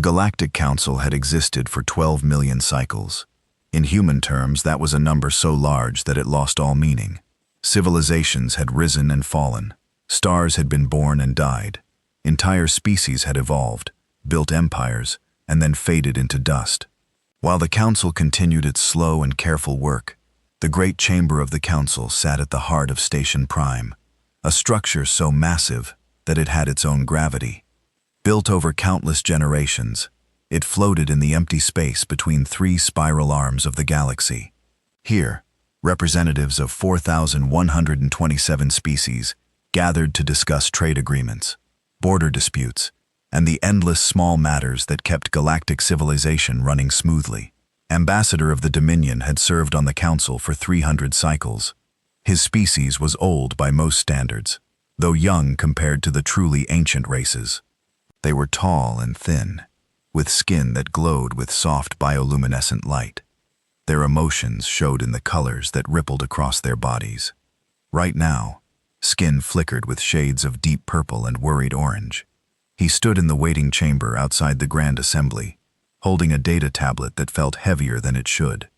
Galactic Council had existed for 12 million cycles. In human terms, that was a number so large that it lost all meaning. Civilizations had risen and fallen. Stars had been born and died. Entire species had evolved, built empires, and then faded into dust. While the Council continued its slow and careful work, the great chamber of the Council sat at the heart of Station Prime, a structure so massive that it had its own gravity. Built over countless generations, it floated in the empty space between three spiral arms of the galaxy. Here, representatives of 4,127 species gathered to discuss trade agreements, border disputes, and the endless small matters that kept galactic civilization running smoothly. Ambassador of the Dominion had served on the Council for 300 cycles. His species was old by most standards, though young compared to the truly ancient races. They were tall and thin, with skin that glowed with soft bioluminescent light. Their emotions showed in the colors that rippled across their bodies. Right now, skin flickered with shades of deep purple and worried orange. He stood in the waiting chamber outside the Grand Assembly, holding a data tablet that felt heavier than it should.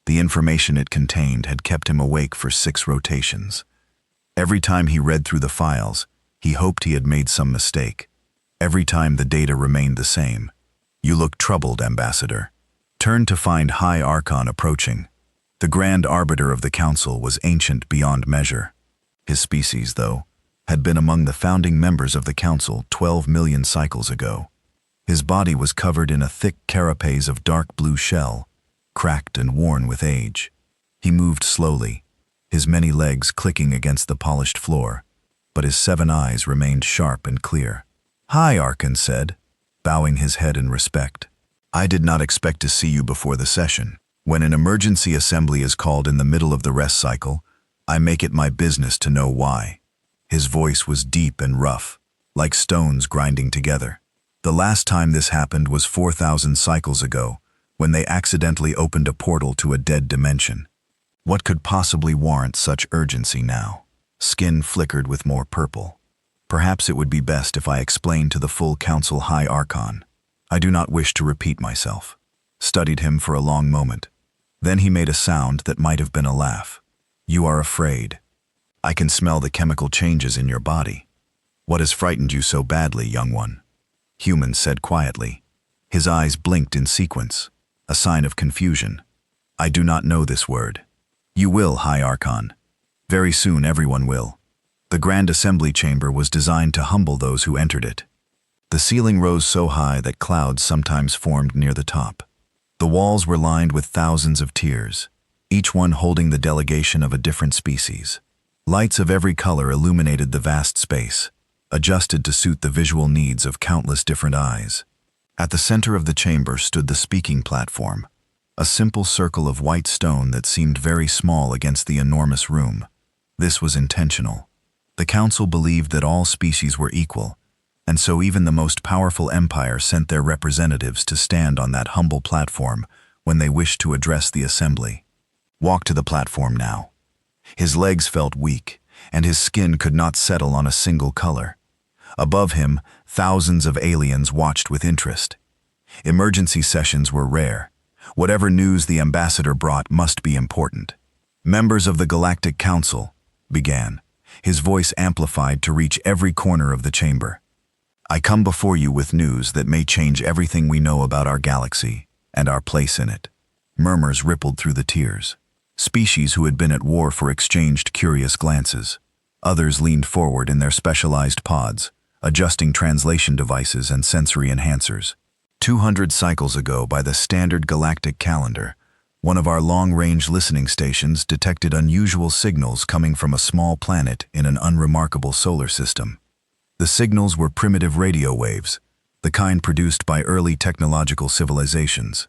The information it contained had kept him awake for 6 rotations. Every time he read through the files, he hoped he had made some mistake. Every time the data remained the same. "You look troubled, Ambassador." Turned to find High Archon approaching. The Grand Arbiter of the Council was ancient beyond measure. His species, though, had been among the founding members of the Council 12 million cycles ago. His body was covered in a thick carapace of dark blue shell, cracked and worn with age. He moved slowly, his many legs clicking against the polished floor, but his 7 eyes remained sharp and clear. "Hi," Archon said, bowing his head in respect. "I did not expect to see you before the session. When an emergency assembly is called in the middle of the rest cycle, I make it my business to know why." His voice was deep and rough, like stones grinding together. "The last time this happened was 4,000 cycles ago, when they accidentally opened a portal to a dead dimension. What could possibly warrant such urgency now?" Skin flickered with more purple. "Perhaps it would be best if I explained to the full Council High Archon. I do not wish to repeat myself." Studied him for a long moment. Then he made a sound that might have been a laugh. "You are afraid. I can smell the chemical changes in your body. What has frightened you so badly, young one?" Human said quietly. His eyes blinked in sequence, a sign of confusion. "I do not know this word." "You will, High Archon. Very soon everyone will." The Grand Assembly Chamber was designed to humble those who entered it. The ceiling rose so high that clouds sometimes formed near the top. The walls were lined with thousands of tiers, each one holding the delegation of a different species. Lights of every color illuminated the vast space, adjusted to suit the visual needs of countless different eyes. At the center of the chamber stood the speaking platform, a simple circle of white stone that seemed very small against the enormous room. This was intentional. The Council believed that all species were equal, and so even the most powerful empire sent their representatives to stand on that humble platform when they wished to address the assembly. Walk to the platform now. His legs felt weak, and his skin could not settle on a single color. Above him, thousands of aliens watched with interest. Emergency sessions were rare. Whatever news the ambassador brought must be important. "Members of the Galactic Council," began, his voice amplified to reach every corner of the chamber. "I come before you with news that may change everything we know about our galaxy and our place in it." Murmurs rippled through the tiers. Species who had been at war exchanged curious glances. Others leaned forward in their specialized pods, adjusting translation devices and sensory enhancers. 200 cycles ago, by the standard galactic calendar, one of our long-range listening stations detected unusual signals coming from a small planet in an unremarkable solar system. The signals were primitive radio waves, the kind produced by early technological civilizations.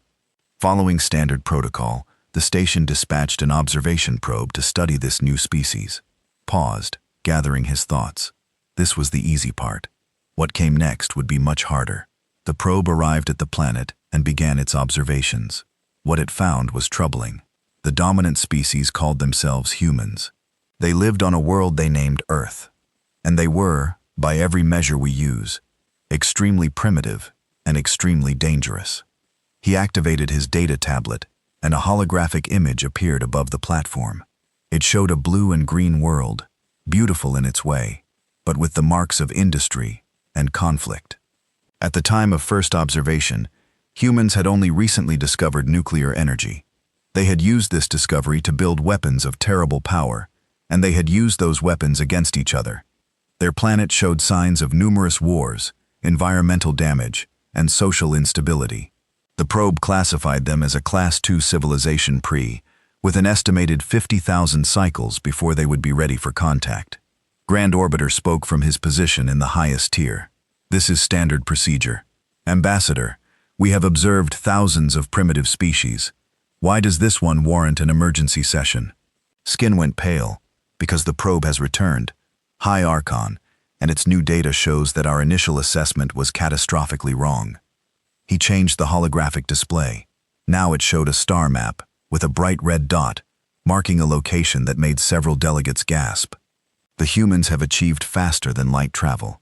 Following standard protocol, the station dispatched an observation probe to study this new species. Paused, gathering his thoughts. This was the easy part. What came next would be much harder. The probe arrived at the planet and began its observations. What it found was troubling. The dominant species called themselves humans. They lived on a world they named Earth. And they were, by every measure we use, extremely primitive, and extremely dangerous. He activated his data tablet, and a holographic image appeared above the platform. It showed a blue and green world, beautiful in its way, but with the marks of industry and conflict. At the time of first observation, humans had only recently discovered nuclear energy. They had used this discovery to build weapons of terrible power, and they had used those weapons against each other. Their planet showed signs of numerous wars, environmental damage, and social instability. The probe classified them as a Class II civilization with an estimated 50,000 cycles before they would be ready for contact. Grand Orbiter spoke from his position in the highest tier. This is standard procedure. Ambassador, we have observed thousands of primitive species. Why does this one warrant an emergency session? Skin went pale, because the probe has returned. High Archon, and its new data shows that our initial assessment was catastrophically wrong. He changed the holographic display. Now it showed a star map, with a bright red dot, marking a location that made several delegates gasp. The humans have achieved faster than light travel.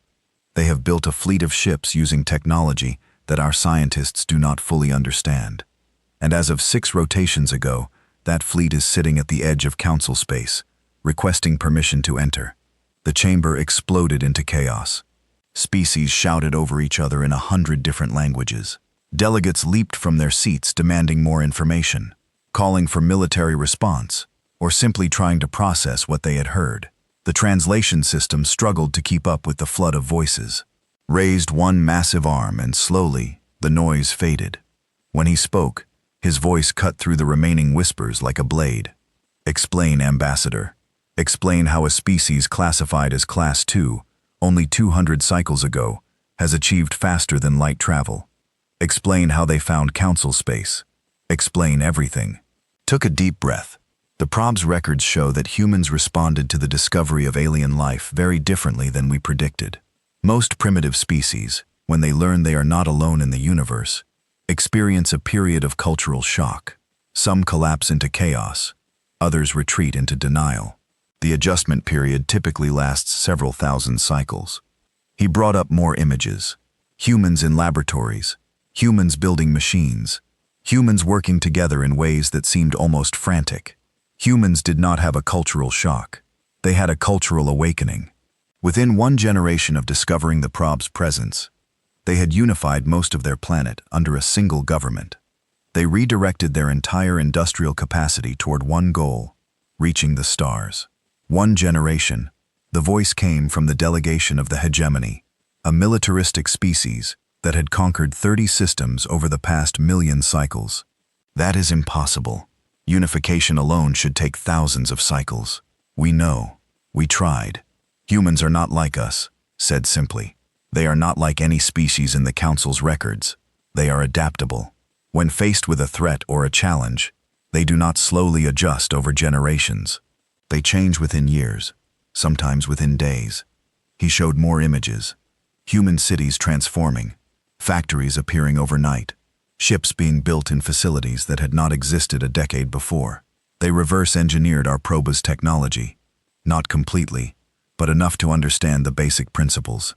They have built a fleet of ships using technology that our scientists do not fully understand. And as of 6 rotations ago, that fleet is sitting at the edge of council space, requesting permission to enter. The chamber exploded into chaos. Species shouted over each other in 100 different languages. Delegates leaped from their seats demanding more information, calling for military response, or simply trying to process what they had heard. The translation system struggled to keep up with the flood of voices. Raised one massive arm, and slowly, the noise faded. When he spoke, his voice cut through the remaining whispers like a blade. Explain, Ambassador. Explain how a species classified as Class II, only 200 cycles ago, has achieved faster than light travel. Explain how they found council space. Explain everything. Took a deep breath. The probe's records show that humans responded to the discovery of alien life very differently than we predicted. Most primitive species, when they learn they are not alone in the universe, experience a period of cultural shock. Some collapse into chaos, others retreat into denial. The adjustment period typically lasts several thousand cycles. He brought up more images. Humans in laboratories, humans building machines, humans working together in ways that seemed almost frantic. Humans did not have a cultural shock. They had a cultural awakening. Within one generation of discovering the probe's presence, they had unified most of their planet under a single government. They redirected their entire industrial capacity toward one goal, reaching the stars. One generation, the voice came from the delegation of the hegemony, a militaristic species that had conquered 30 systems over the past million cycles. That is impossible. Unification alone should take thousands of cycles. We know. We tried. Humans are not like us, said simply. They are not like any species in the Council's records. They are adaptable. When faced with a threat or a challenge, they do not slowly adjust over generations. They change within years, sometimes within days. He showed more images. Human cities transforming, factories appearing overnight, ships being built in facilities that had not existed a decade before. They reverse-engineered our proba's technology, not completely, but enough to understand the basic principles.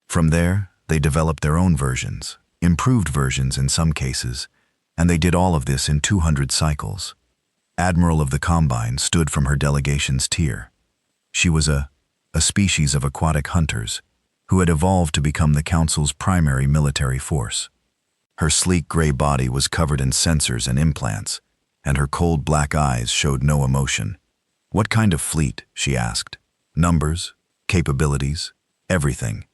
From there, they developed their own versions, improved versions in some cases, and they did all of this in 200 cycles. Admiral of the Combine stood from her delegation's tier. She was a species of aquatic hunters who had evolved to become the Council's primary military force. Her sleek gray body was covered in sensors and implants, and her cold black eyes showed no emotion. What kind of fleet? She asked. Numbers, capabilities, everything.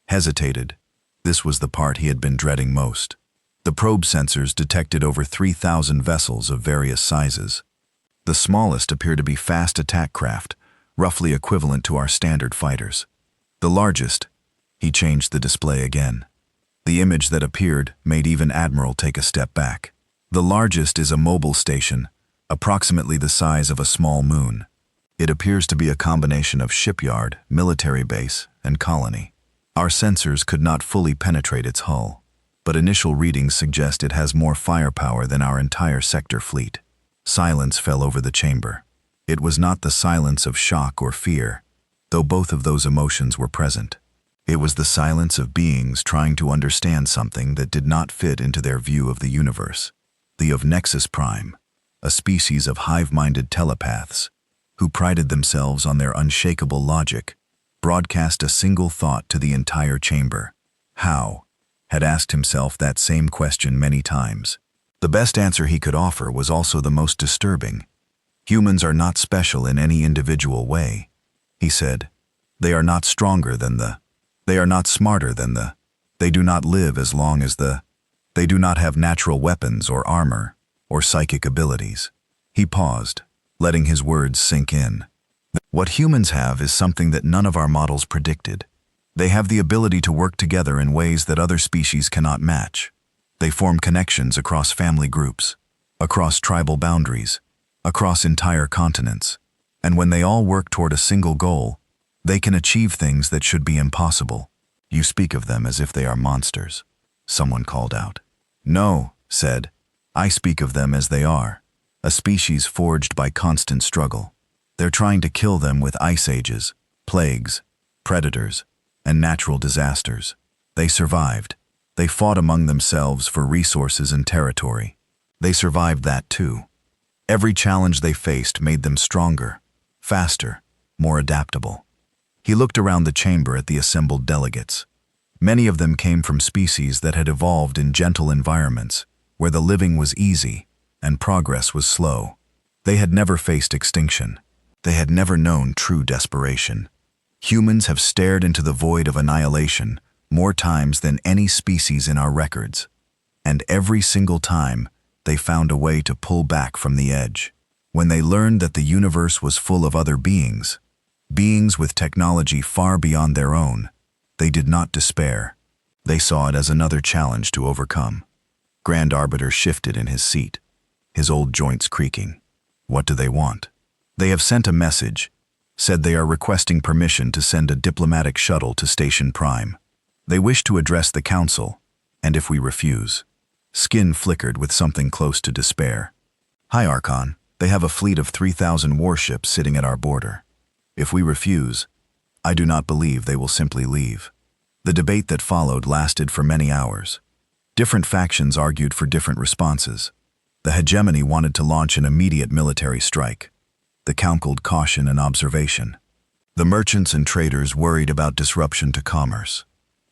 Hesitated. This was the part he had been dreading most. The probe sensors detected over 3,000 vessels of various sizes. The smallest appear to be fast attack craft, roughly equivalent to our standard fighters. The largest, he changed the display again. The image that appeared made even Admiral take a step back. The largest is a mobile station, approximately the size of a small moon. It appears to be a combination of shipyard, military base, and colony. Our sensors could not fully penetrate its hull, but initial readings suggest it has more firepower than our entire sector fleet. Silence fell over the chamber. It was not the silence of shock or fear, though both of those emotions were present. It was the silence of beings trying to understand something that did not fit into their view of the universe. The of Nexus Prime, a species of hive-minded telepaths, who prided themselves on their unshakable logic, broadcast a single thought to the entire chamber. How? Had asked himself that same question many times. The best answer he could offer was also the most disturbing. Humans are not special in any individual way, he said. They are not stronger than the. They are not smarter than the. They do not live as long as the. They do not have natural weapons or armor or psychic abilities. He paused, letting his words sink in. What humans have is something that none of our models predicted. They have the ability to work together in ways that other species cannot match. They form connections across family groups, across tribal boundaries, across entire continents. And when they all work toward a single goal, they can achieve things that should be impossible. You speak of them as if they are monsters, someone called out. No, said. I speak of them as they are, a species forged by constant struggle. They're trying to kill them with ice ages, plagues, predators, and natural disasters. They survived. They fought among themselves for resources and territory. They survived that too. Every challenge they faced made them stronger, faster, more adaptable. He looked around the chamber at the assembled delegates. Many of them came from species that had evolved in gentle environments, where the living was easy and progress was slow. They had never faced extinction. They had never known true desperation. Humans have stared into the void of annihilation more times than any species in our records. And every single time, they found a way to pull back from the edge. When they learned that the universe was full of other beings with technology far beyond their own, they did not despair. They saw it as another challenge to overcome. Grand Arbiter shifted in his seat, his old joints creaking. What do they want? They have sent a message, said they are requesting permission to send a diplomatic shuttle to Station Prime. They wish to address the Council, and if we refuse. Skin flickered with something close to despair. Hi, Archon. They have a fleet of 3,000 warships sitting at our border. If we refuse, I do not believe they will simply leave. The debate that followed lasted for many hours. Different factions argued for different responses. The hegemony wanted to launch an immediate military strike. The Council caution and observation. The merchants and traders worried about disruption to commerce.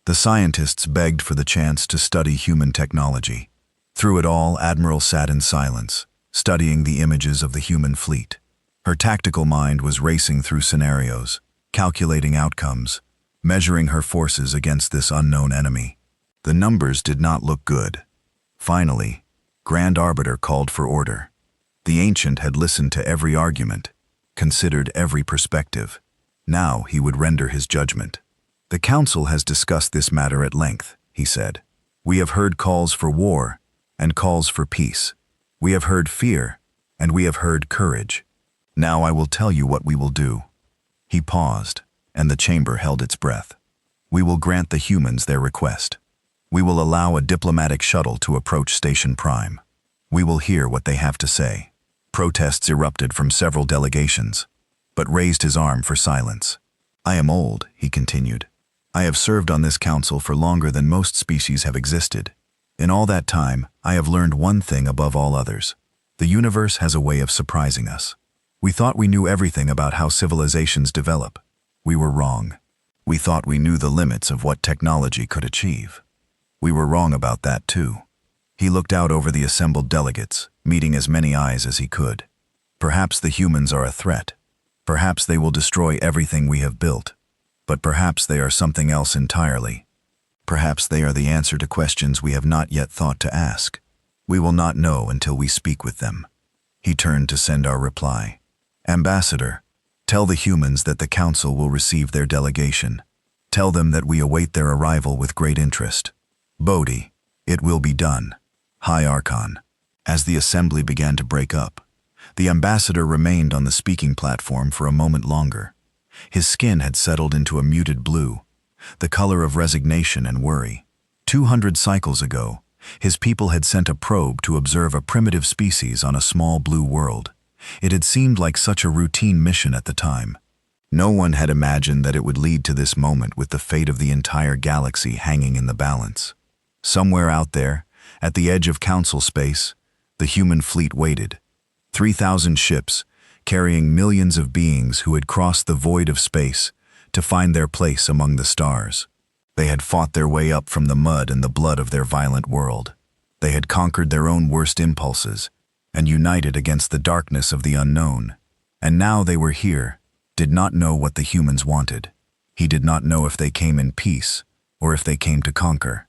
The scientists begged for the chance to study human technology. Through it all, Admiral sat in silence, studying the images of the human fleet. Her tactical mind was racing through scenarios, calculating outcomes, measuring her forces against this unknown enemy. The numbers did not look good. Finally, Grand Arbiter called for order. The Ancient had listened to every argument, considered every perspective. Now he would render his judgment. The Council has discussed this matter at length, he said. We have heard calls for war and calls for peace. We have heard fear and we have heard courage. Now I will tell you what we will do. He paused, and the chamber held its breath. We will grant the humans their request. We will allow a diplomatic shuttle to approach Station Prime. We will hear what they have to say. Protests erupted from several delegations, but raised his arm for silence. I am old, he continued. I have served on this council for longer than most species have existed. In all that time, I have learned one thing above all others. The universe has a way of surprising us. We thought we knew everything about how civilizations develop. We were wrong. We thought we knew the limits of what technology could achieve. We were wrong about that too. He looked out over the assembled delegates, meeting as many eyes as he could. Perhaps the humans are a threat. Perhaps they will destroy everything we have built. But perhaps they are something else entirely. Perhaps they are the answer to questions we have not yet thought to ask. We will not know until we speak with them. He turned to send our reply. Ambassador, tell the humans that the Council will receive their delegation. Tell them that we await their arrival with great interest. Bodhi, it will be done. High Archon. As the assembly began to break up, the ambassador remained on the speaking platform for a moment longer. His skin had settled into a muted blue, the color of resignation and worry. 200 cycles ago, his people had sent a probe to observe a primitive species on a small blue world. It had seemed like such a routine mission at the time. No one had imagined that it would lead to this moment with the fate of the entire galaxy hanging in the balance. Somewhere out there, at the edge of council space, the human fleet waited. 3,000 ships, carrying millions of beings who had crossed the void of space to find their place among the stars. They had fought their way up from the mud and the blood of their violent world. They had conquered their own worst impulses and united against the darkness of the unknown. And now they were here, did not know what the humans wanted. He did not know if they came in peace or if they came to conquer.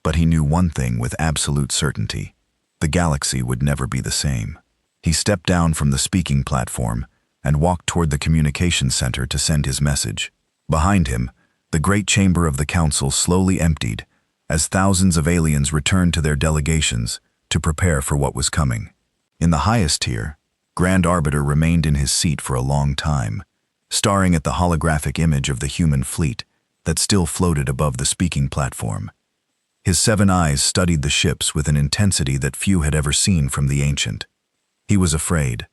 But he knew one thing with absolute certainty: the galaxy would never be the same. He stepped down from the speaking platform and walked toward the communications center to send his message. Behind him, the great chamber of the council slowly emptied as thousands of aliens returned to their delegations to prepare for what was coming. In the highest tier, Grand Arbiter remained in his seat for a long time, staring at the holographic image of the human fleet that still floated above the speaking platform. His 7 eyes studied the ships with an intensity that few had ever seen from the ancient. He was afraid.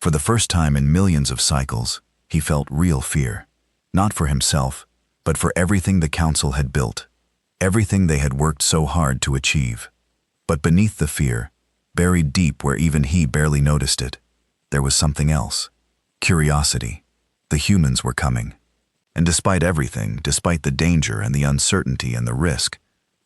For the first time in millions of cycles, he felt real fear. Not for himself, but for everything the council had built, everything they had worked so hard to achieve. But beneath the fear, buried deep where even he barely noticed it, there was something else. Curiosity. The humans were coming. And despite everything, despite the danger and the uncertainty and the risk,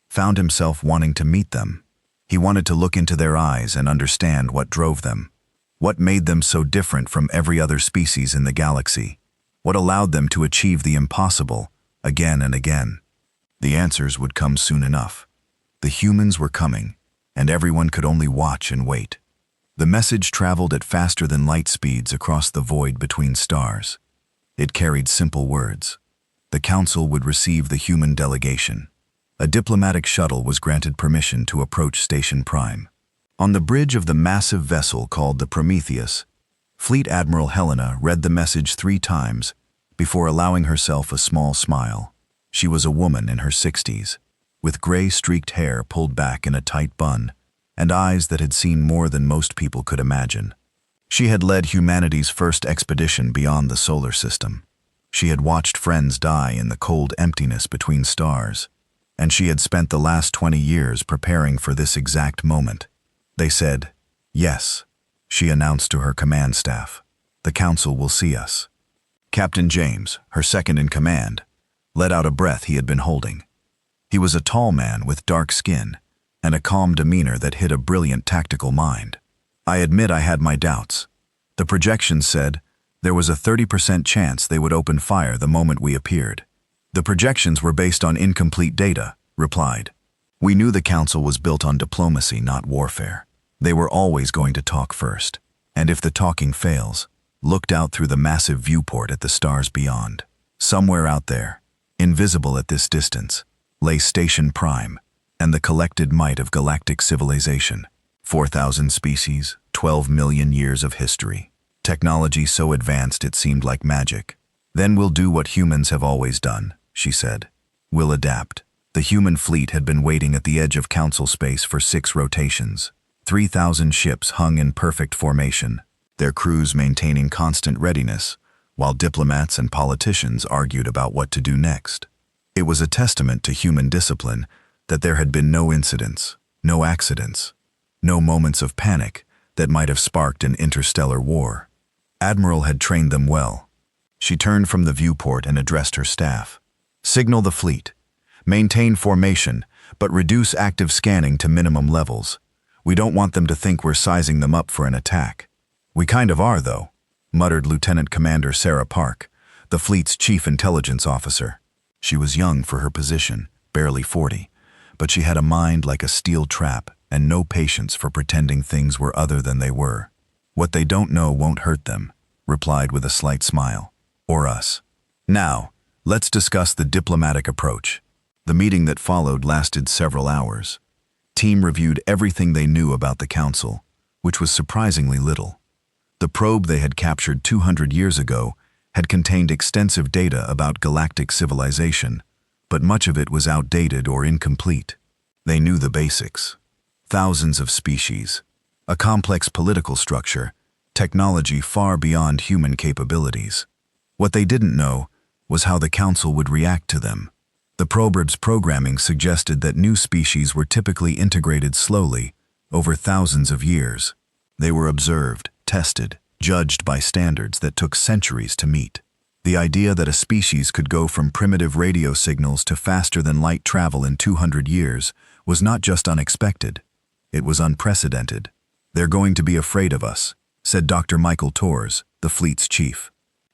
found himself wanting to meet them. He wanted to look into their eyes and understand what drove them. What made them so different from every other species in the galaxy? What allowed them to achieve the impossible again and again? The answers would come soon enough. The humans were coming, and everyone could only watch and wait. The message traveled at faster than light speeds across the void between stars. It carried simple words. The council would receive the human delegation. A diplomatic shuttle was granted permission to approach Station Prime. On the bridge of the massive vessel called the Prometheus, Fleet Admiral Helena read the message 3 times before allowing herself a small smile. She was a woman in her 60s, with gray-streaked hair pulled back in a tight bun, and eyes that had seen more than most people could imagine. She had led humanity's first expedition beyond the solar system. She had watched friends die in the cold emptiness between stars, and she had spent the last 20 years preparing for this exact moment. They said, "Yes," she announced to her command staff. "The council will see us." Captain James, her second in command, let out a breath he had been holding. He was a tall man with dark skin and a calm demeanor that hid a brilliant tactical mind. "I admit I had my doubts. The projections said there was a 30% chance they would open fire the moment we appeared." "The projections were based on incomplete data," replied. "We knew the council was built on diplomacy, not warfare. They were always going to talk first, and if the talking fails, looked out through the massive viewport at the stars beyond. Somewhere out there, invisible at this distance, lay Station Prime and the collected might of galactic civilization. 4,000 species, 12 million years of history. Technology so advanced it seemed like magic. Then we'll do what humans have always done," she said. "We'll adapt." The human fleet had been waiting at the edge of council space for 6 rotations. 3,000 ships hung in perfect formation, their crews maintaining constant readiness, while diplomats and politicians argued about what to do next. It was a testament to human discipline that there had been no incidents, no accidents, no moments of panic that might have sparked an interstellar war. Admiral had trained them well. She turned from the viewport and addressed her staff. "Signal the fleet. Maintain formation, but reduce active scanning to minimum levels. We don't want them to think we're sizing them up for an attack." "We kind of are, though," muttered Lieutenant Commander Sarah Park, the fleet's chief intelligence officer. She was young for her position, barely 40, but she had a mind like a steel trap and no patience for pretending things were other than they were. "What they don't know won't hurt them," replied with a slight smile. "Or us." "Now, let's discuss the diplomatic approach." The meeting that followed lasted several hours. Team reviewed everything they knew about the council, which was surprisingly little. The probe they had captured 200 years ago had contained extensive data about galactic civilization, but much of it was outdated or incomplete. They knew the basics. Thousands of species, a complex political structure, technology far beyond human capabilities. What they didn't know was how the Council would react to them. The probe's programming suggested that new species were typically integrated slowly, over thousands of years. They were observed, tested, judged by standards that took centuries to meet. The idea that a species could go from primitive radio signals to faster-than-light travel in 200 years was not just unexpected, it was unprecedented. "They're going to be afraid of us," said Dr. Michael Torres, the fleet's chief.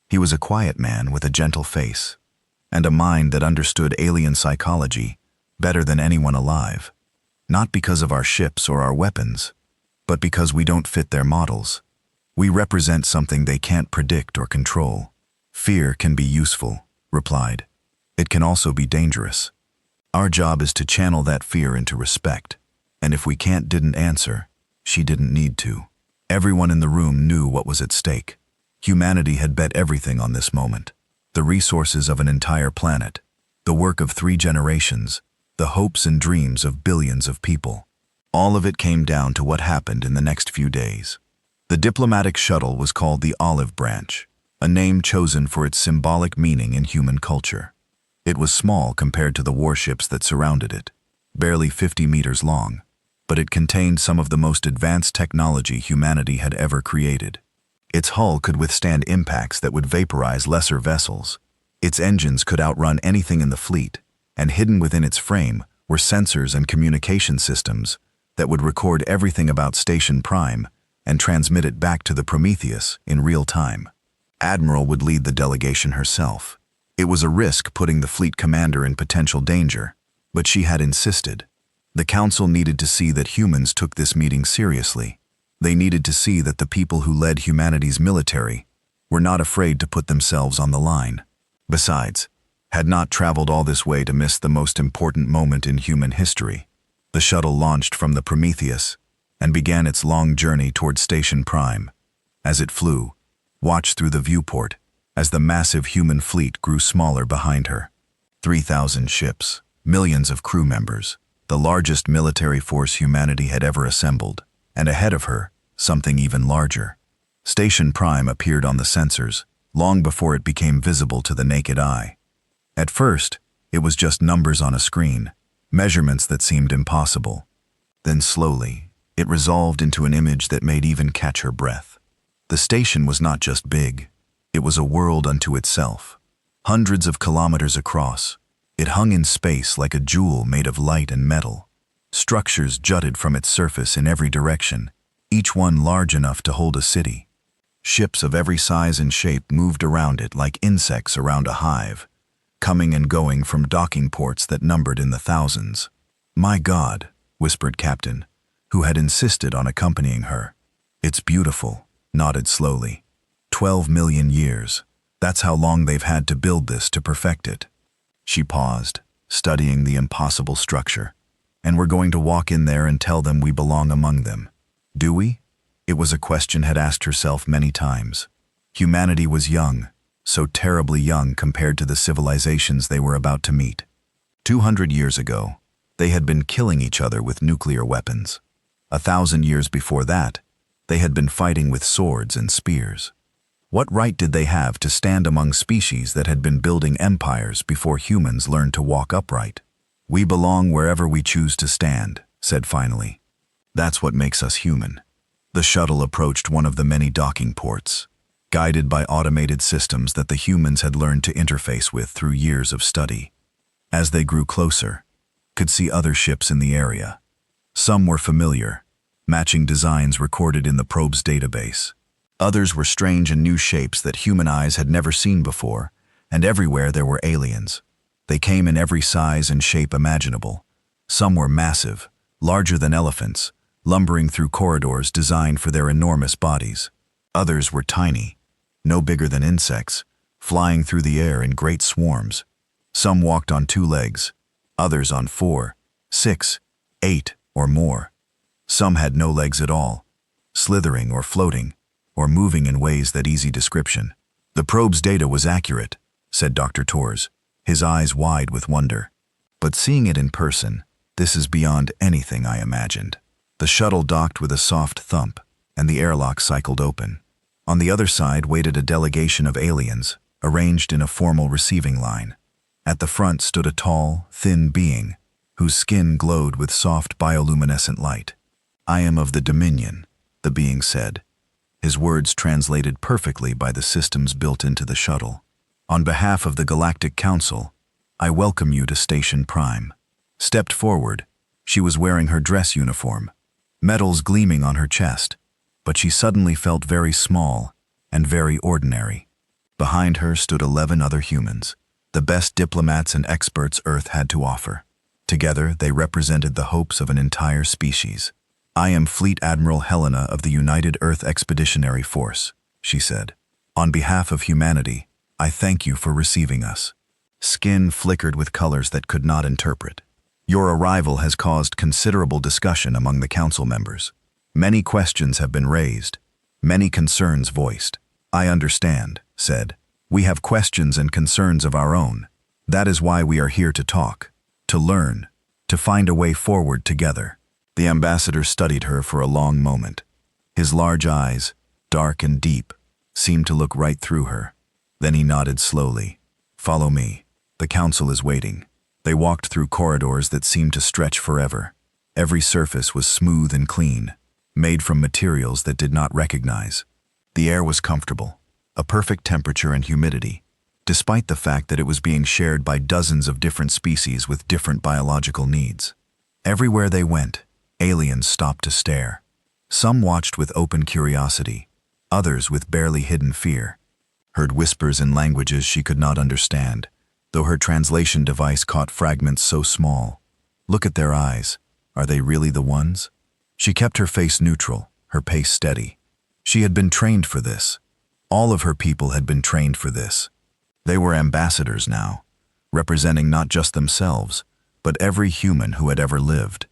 He was a quiet man with a gentle face, and a mind that understood alien psychology better than anyone alive. Not because of our ships or our weapons, but because we don't fit their models. We represent something they can't predict or control. "Fear can be useful," replied. "It can also be dangerous. Our job is to channel that fear into respect, and if we didn't answer, she didn't need to." Everyone in the room knew what was at stake. Humanity had bet everything on this moment. The resources of an entire planet, the work of 3 generations, the hopes and dreams of billions of people. All of it came down to what happened in the next few days. The diplomatic shuttle was called the Olive Branch, a name chosen for its symbolic meaning in human culture. It was small compared to the warships that surrounded it, barely 50 meters long, but it contained some of the most advanced technology humanity had ever created. Its hull could withstand impacts that would vaporize lesser vessels. Its engines could outrun anything in the fleet, and hidden within its frame were sensors and communication systems that would record everything about Station Prime and transmit it back to the Prometheus in real time. Admiral would lead the delegation herself. It was a risk putting the fleet commander in potential danger, but she had insisted. The Council needed to see that humans took this meeting seriously. They needed to see that the people who led humanity's military were not afraid to put themselves on the line. Besides, had not traveled all this way to miss the most important moment in human history. The shuttle launched from the Prometheus and began its long journey toward Station Prime. As it flew, watched through the viewport as the massive human fleet grew smaller behind her. 3,000 ships, millions of crew members, the largest military force humanity had ever assembled, and ahead of her, something even larger. Station Prime appeared on the sensors, long before it became visible to the naked eye. At first, it was just numbers on a screen, measurements that seemed impossible. Then slowly, it resolved into an image that made even catch her breath. The station was not just big, it was a world unto itself. Hundreds of kilometers across, it hung in space like a jewel made of light and metal. Structures jutted from its surface in every direction, each one large enough to hold a city. Ships of every size and shape moved around it like insects around a hive, coming and going from docking ports that numbered in the thousands. "My God," whispered Captain, who had insisted on accompanying her. "It's beautiful," nodded slowly. 12 million years. That's how long they've had to build this to perfect it. She paused, studying the impossible structure. "And we're going to walk in there and tell them we belong among them. Do we?" It was a question had asked herself many times. Humanity was young, so terribly young compared to the civilizations they were about to meet. 200 years ago, they had been killing each other with nuclear weapons. 1,000 years before that, they had been fighting with swords and spears. What right did they have to stand among species that had been building empires before humans learned to walk upright? "We belong wherever we choose to stand," said finally. "That's what makes us human." The shuttle approached one of the many docking ports, guided by automated systems that the humans had learned to interface with through years of study. As they grew closer, could see other ships in the area. Some were familiar, matching designs recorded in the probe's database. Others were strange and new shapes that human eyes had never seen before, and everywhere there were aliens. They came in every size and shape imaginable. Some were massive, larger than elephants, lumbering through corridors designed for their enormous bodies. Others were tiny, no bigger than insects, flying through the air in great swarms. Some walked on 2 legs, others on 4, 6, 8, or more. Some had no legs at all, slithering or floating, or moving in ways that easy description. "The probe's data was accurate," said Dr. Torres, his eyes wide with wonder. "But seeing it in person, this is beyond anything I imagined." The shuttle docked with a soft thump, and the airlock cycled open. On the other side waited a delegation of aliens, arranged in a formal receiving line. At the front stood a tall, thin being, whose skin glowed with soft bioluminescent light. "I am of the Dominion," the being said, his words translated perfectly by the systems built into the shuttle. "On behalf of the Galactic Council, I welcome you to Station Prime." Stepped forward. She was wearing her dress uniform, medals gleaming on her chest, but she suddenly felt very small and very ordinary. Behind her stood 11 other humans, the best diplomats and experts Earth had to offer. Together, they represented the hopes of an entire species. "I am Fleet Admiral Helena of the United Earth Expeditionary Force," she said. "On behalf of humanity, I thank you for receiving us." Skin flickered with colors that could not interpret. "Your arrival has caused considerable discussion among the council members. Many questions have been raised, many concerns voiced." "I understand," said. "We have questions and concerns of our own. That is why we are here to talk, to learn, to find a way forward together." The ambassador studied her for a long moment. His large eyes, dark and deep, seemed to look right through her. Then he nodded slowly. "Follow me. The council is waiting." They walked through corridors that seemed to stretch forever. Every surface was smooth and clean, made from materials that did not recognize. The air was comfortable, a perfect temperature and humidity, despite the fact that it was being shared by dozens of different species with different biological needs. Everywhere they went, aliens stopped to stare. Some watched with open curiosity, others with barely hidden fear. Heard whispers in languages she could not understand, though her translation device caught fragments so small. "Look at their eyes. Are they really the ones?" She kept her face neutral, her pace steady. She had been trained for this. All of her people had been trained for this. They were ambassadors now, representing not just themselves, but every human who had ever lived.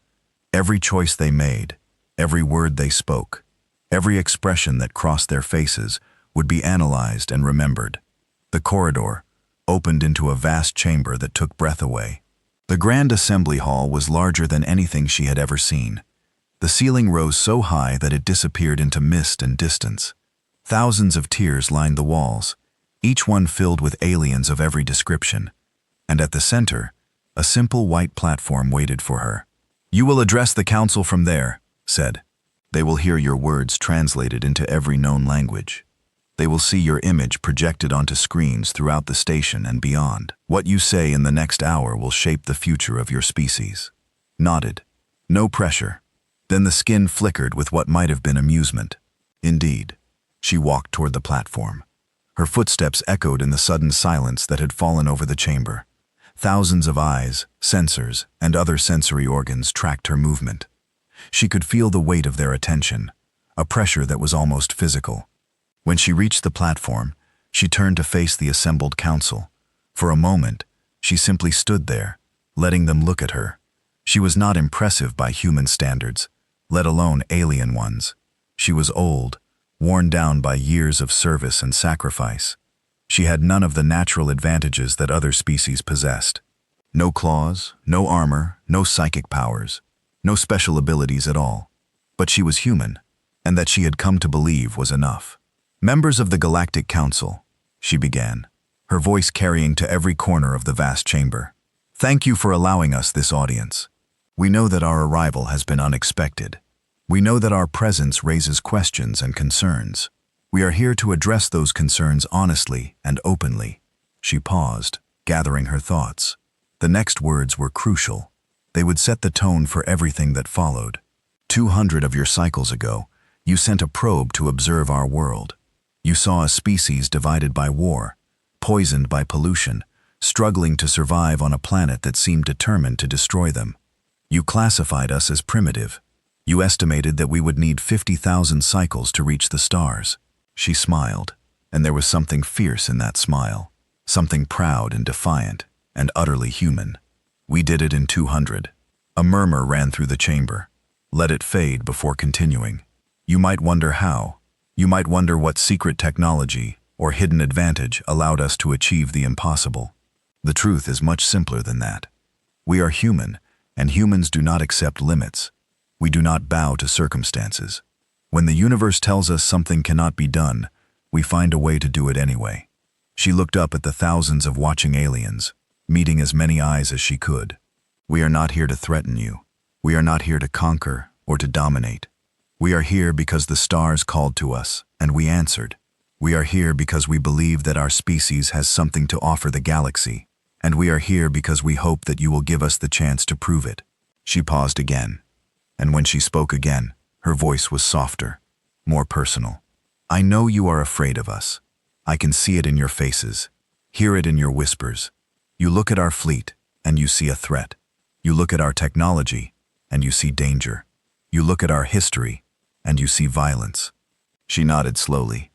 Every choice they made, every word they spoke, every expression that crossed their faces would be analyzed and remembered. The corridor opened into a vast chamber that took breath away. The Grand Assembly Hall was larger than anything she had ever seen. The ceiling rose so high that it disappeared into mist and distance. Thousands of tiers lined the walls, each one filled with aliens of every description. And at the center, a simple white platform waited for her. "You will address the council from there," said. "They will hear your words translated into every known language. They will see your image projected onto screens throughout the station and beyond. What you say in the next hour will shape the future of your species." Nodded. No pressure. Then the skin flickered with what might have been amusement. Indeed. She walked toward the platform. Her footsteps echoed in the sudden silence that had fallen over the chamber. Thousands of eyes, sensors, and other sensory organs tracked her movement. She could feel the weight of their attention, a pressure that was almost physical. When she reached the platform, she turned to face the assembled council. For a moment, she simply stood there, letting them look at her. She was not impressive by human standards, let alone alien ones. She was old, worn down by years of service and sacrifice. She had none of the natural advantages that other species possessed. No claws, no armor, no psychic powers, no special abilities at all. But she was human, and that she had come to believe was enough. "Members of the Galactic Council," she began, her voice carrying to every corner of the vast chamber. "Thank you for allowing us this audience. We know that our arrival has been unexpected. We know that our presence raises questions and concerns. We are here to address those concerns honestly and openly." She paused, gathering her thoughts. The next words were crucial. They would set the tone for everything that followed. 200 of your cycles ago, you sent a probe to observe our world. You saw a species divided by war, poisoned by pollution, struggling to survive on a planet that seemed determined to destroy them. You classified us as primitive. You estimated that we would need 50,000 cycles to reach the stars. She smiled, and there was something fierce in that smile, something proud and defiant, and utterly human. "We did it in 200. A murmur ran through the chamber. Let it fade before continuing. "You might wonder how. You might wonder what secret technology or hidden advantage allowed us to achieve the impossible. The truth is much simpler than that. We are human, and humans do not accept limits. We do not bow to circumstances. When the universe tells us something cannot be done, we find a way to do it anyway. She looked up at the thousands of watching aliens, meeting as many eyes as she could. We are not here to threaten you. We are not here to conquer or to dominate. We are here because the stars called to us, and we answered. We are here because we believe that our species has something to offer the galaxy, and we are here because we hope that you will give us the chance to prove it. She paused again, and when she spoke again, her voice was softer, more personal. I know you are afraid of us. I can see it in your faces, hear it in your whispers. You look at our fleet, and you see a threat. You look at our technology, and you see danger. You look at our history, and you see violence. She nodded slowly.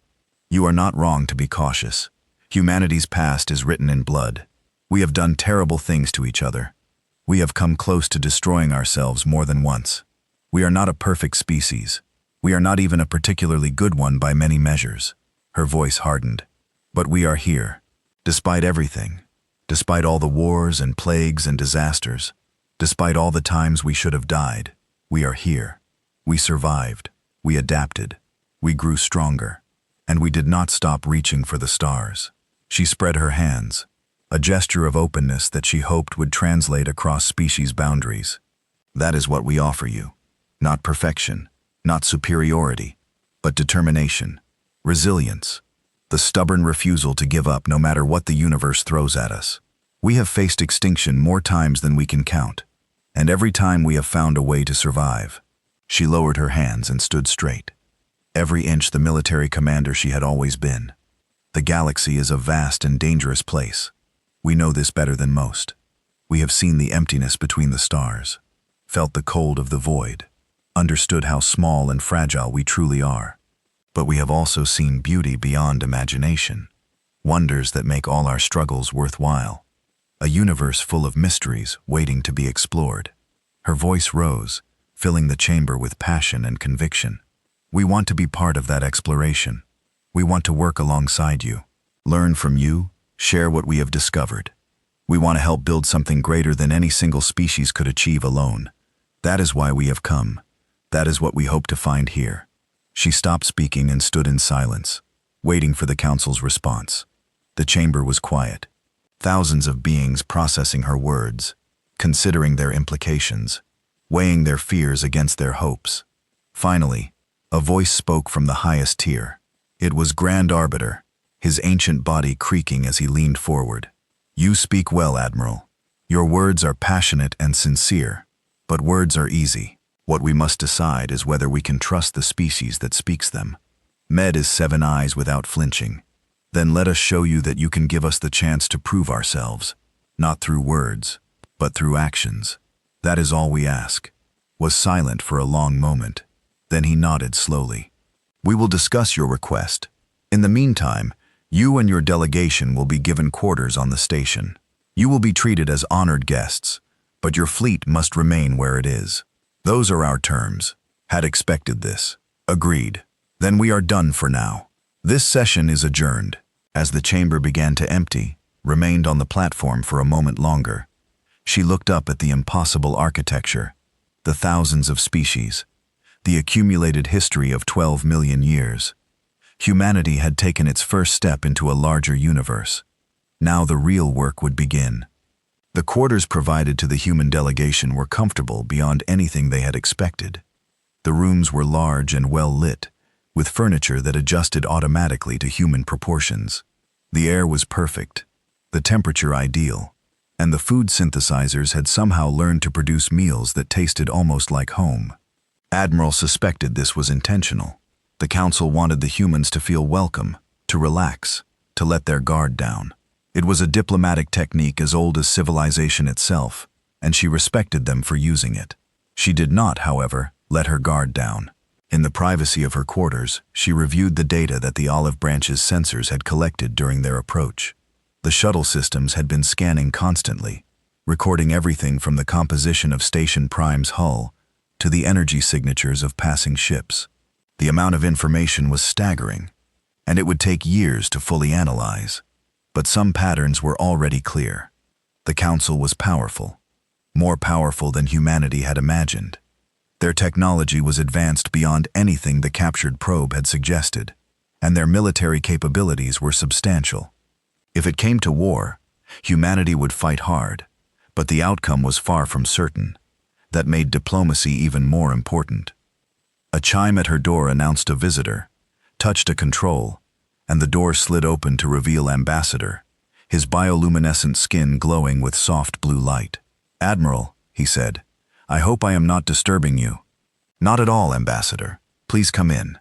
You are not wrong to be cautious. Humanity's past is written in blood. We have done terrible things to each other. We have come close to destroying ourselves more than once. We are not a perfect species. We are not even a particularly good one by many measures. Her voice hardened. But we are here, despite everything, despite all the wars and plagues and disasters, despite all the times we should have died. We are here. We survived. We adapted. We grew stronger. And we did not stop reaching for the stars. She spread her hands, a gesture of openness that she hoped would translate across species boundaries. That is what we offer you. Not perfection, not superiority, but determination, resilience, the stubborn refusal to give up no matter what the universe throws at us. We have faced extinction more times than we can count, and every time we have found a way to survive. She lowered her hands and stood straight. Every inch the military commander she had always been. The galaxy is a vast and dangerous place. We know this better than most. We have seen the emptiness between the stars, felt the cold of the void, understood how small and fragile we truly are. But we have also seen beauty beyond imagination, wonders that make all our struggles worthwhile, a universe full of mysteries waiting to be explored. Her voice rose, filling the chamber with passion and conviction. We want to be part of that exploration. We want to work alongside you, learn from you, share what we have discovered. We want to help build something greater than any single species could achieve alone. That is why we have come. That is what we hope to find here. She stopped speaking and stood in silence, waiting for the council's response. The chamber was quiet. Thousands of beings processing her words, considering their implications, weighing their fears against their hopes. Finally, a voice spoke from the highest tier. It was Grand Arbiter, his ancient body creaking as he leaned forward. You speak well, Admiral. Your words are passionate and sincere, but words are easy. What we must decide is whether we can trust the species that speaks them. Med is 7 eyes without flinching. Then let us show you that you can give us the chance to prove ourselves, not through words, but through actions. That is all we ask. Was silent for a long moment. Then he nodded slowly. We will discuss your request. In the meantime, you and your delegation will be given quarters on the station. You will be treated as honored guests, but your fleet must remain where it is. Those are our terms. Had expected this. Agreed. Then we are done for now. This session is adjourned. As the chamber began to empty, remained on the platform for a moment longer. She looked up at the impossible architecture, the thousands of species, the accumulated history of 12 million years. Humanity had taken its first step into a larger universe. Now the real work would begin. The quarters provided to the human delegation were comfortable beyond anything they had expected. The rooms were large and well lit, with furniture that adjusted automatically to human proportions. The air was perfect, the temperature ideal, and the food synthesizers had somehow learned to produce meals that tasted almost like home. Admiral suspected this was intentional. The council wanted the humans to feel welcome, to relax, to let their guard down. It was a diplomatic technique as old as civilization itself, and she respected them for using it. She did not, however, let her guard down. In the privacy of her quarters, she reviewed the data that the Olive Branch's sensors had collected during their approach. The shuttle systems had been scanning constantly, recording everything from the composition of Station Prime's hull to the energy signatures of passing ships. The amount of information was staggering, and it would take years to fully analyze. But some patterns were already clear. The Council was powerful, more powerful than humanity had imagined. Their technology was advanced beyond anything the captured probe had suggested, and their military capabilities were substantial. If it came to war, humanity would fight hard, but the outcome was far from certain. That made diplomacy even more important. A chime at her door announced a visitor, touched a control, and the door slid open to reveal Ambassador, his bioluminescent skin glowing with soft blue light. "Admiral," he said, "I hope I am not disturbing you." "Not at all, Ambassador. Please come in."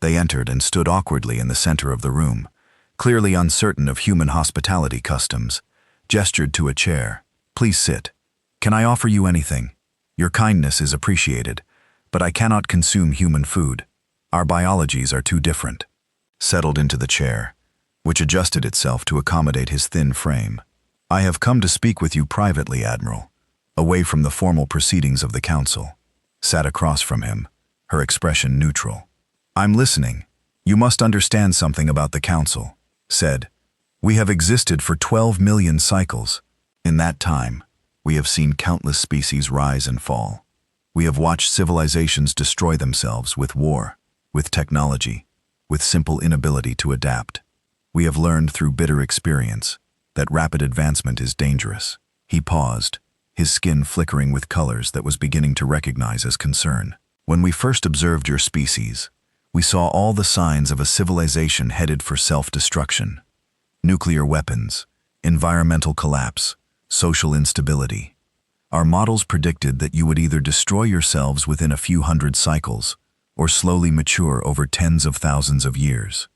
They entered and stood awkwardly in the center of the room, clearly uncertain of human hospitality customs, gestured to a chair. "Please sit. Can I offer you anything? Your kindness is appreciated, but I cannot consume human food. Our biologies are too different." Settled into the chair, which adjusted itself to accommodate his thin frame. "I have come to speak with you privately, Admiral, away from the formal proceedings of the Council." Sat across from him, her expression neutral. "I'm listening. You must understand something about the Council," said. "We have existed for 12 million cycles. In that time, we have seen countless species rise and fall. We have watched civilizations destroy themselves with war, with technology, with simple inability to adapt. We have learned through bitter experience that rapid advancement is dangerous." He paused, his skin flickering with colors that was beginning to recognize as concern. "When we first observed your species, we saw all the signs of a civilization headed for self-destruction. Nuclear weapons, environmental collapse, social instability. Our models predicted that you would either destroy yourselves within a few hundred cycles or slowly mature over tens of thousands of years.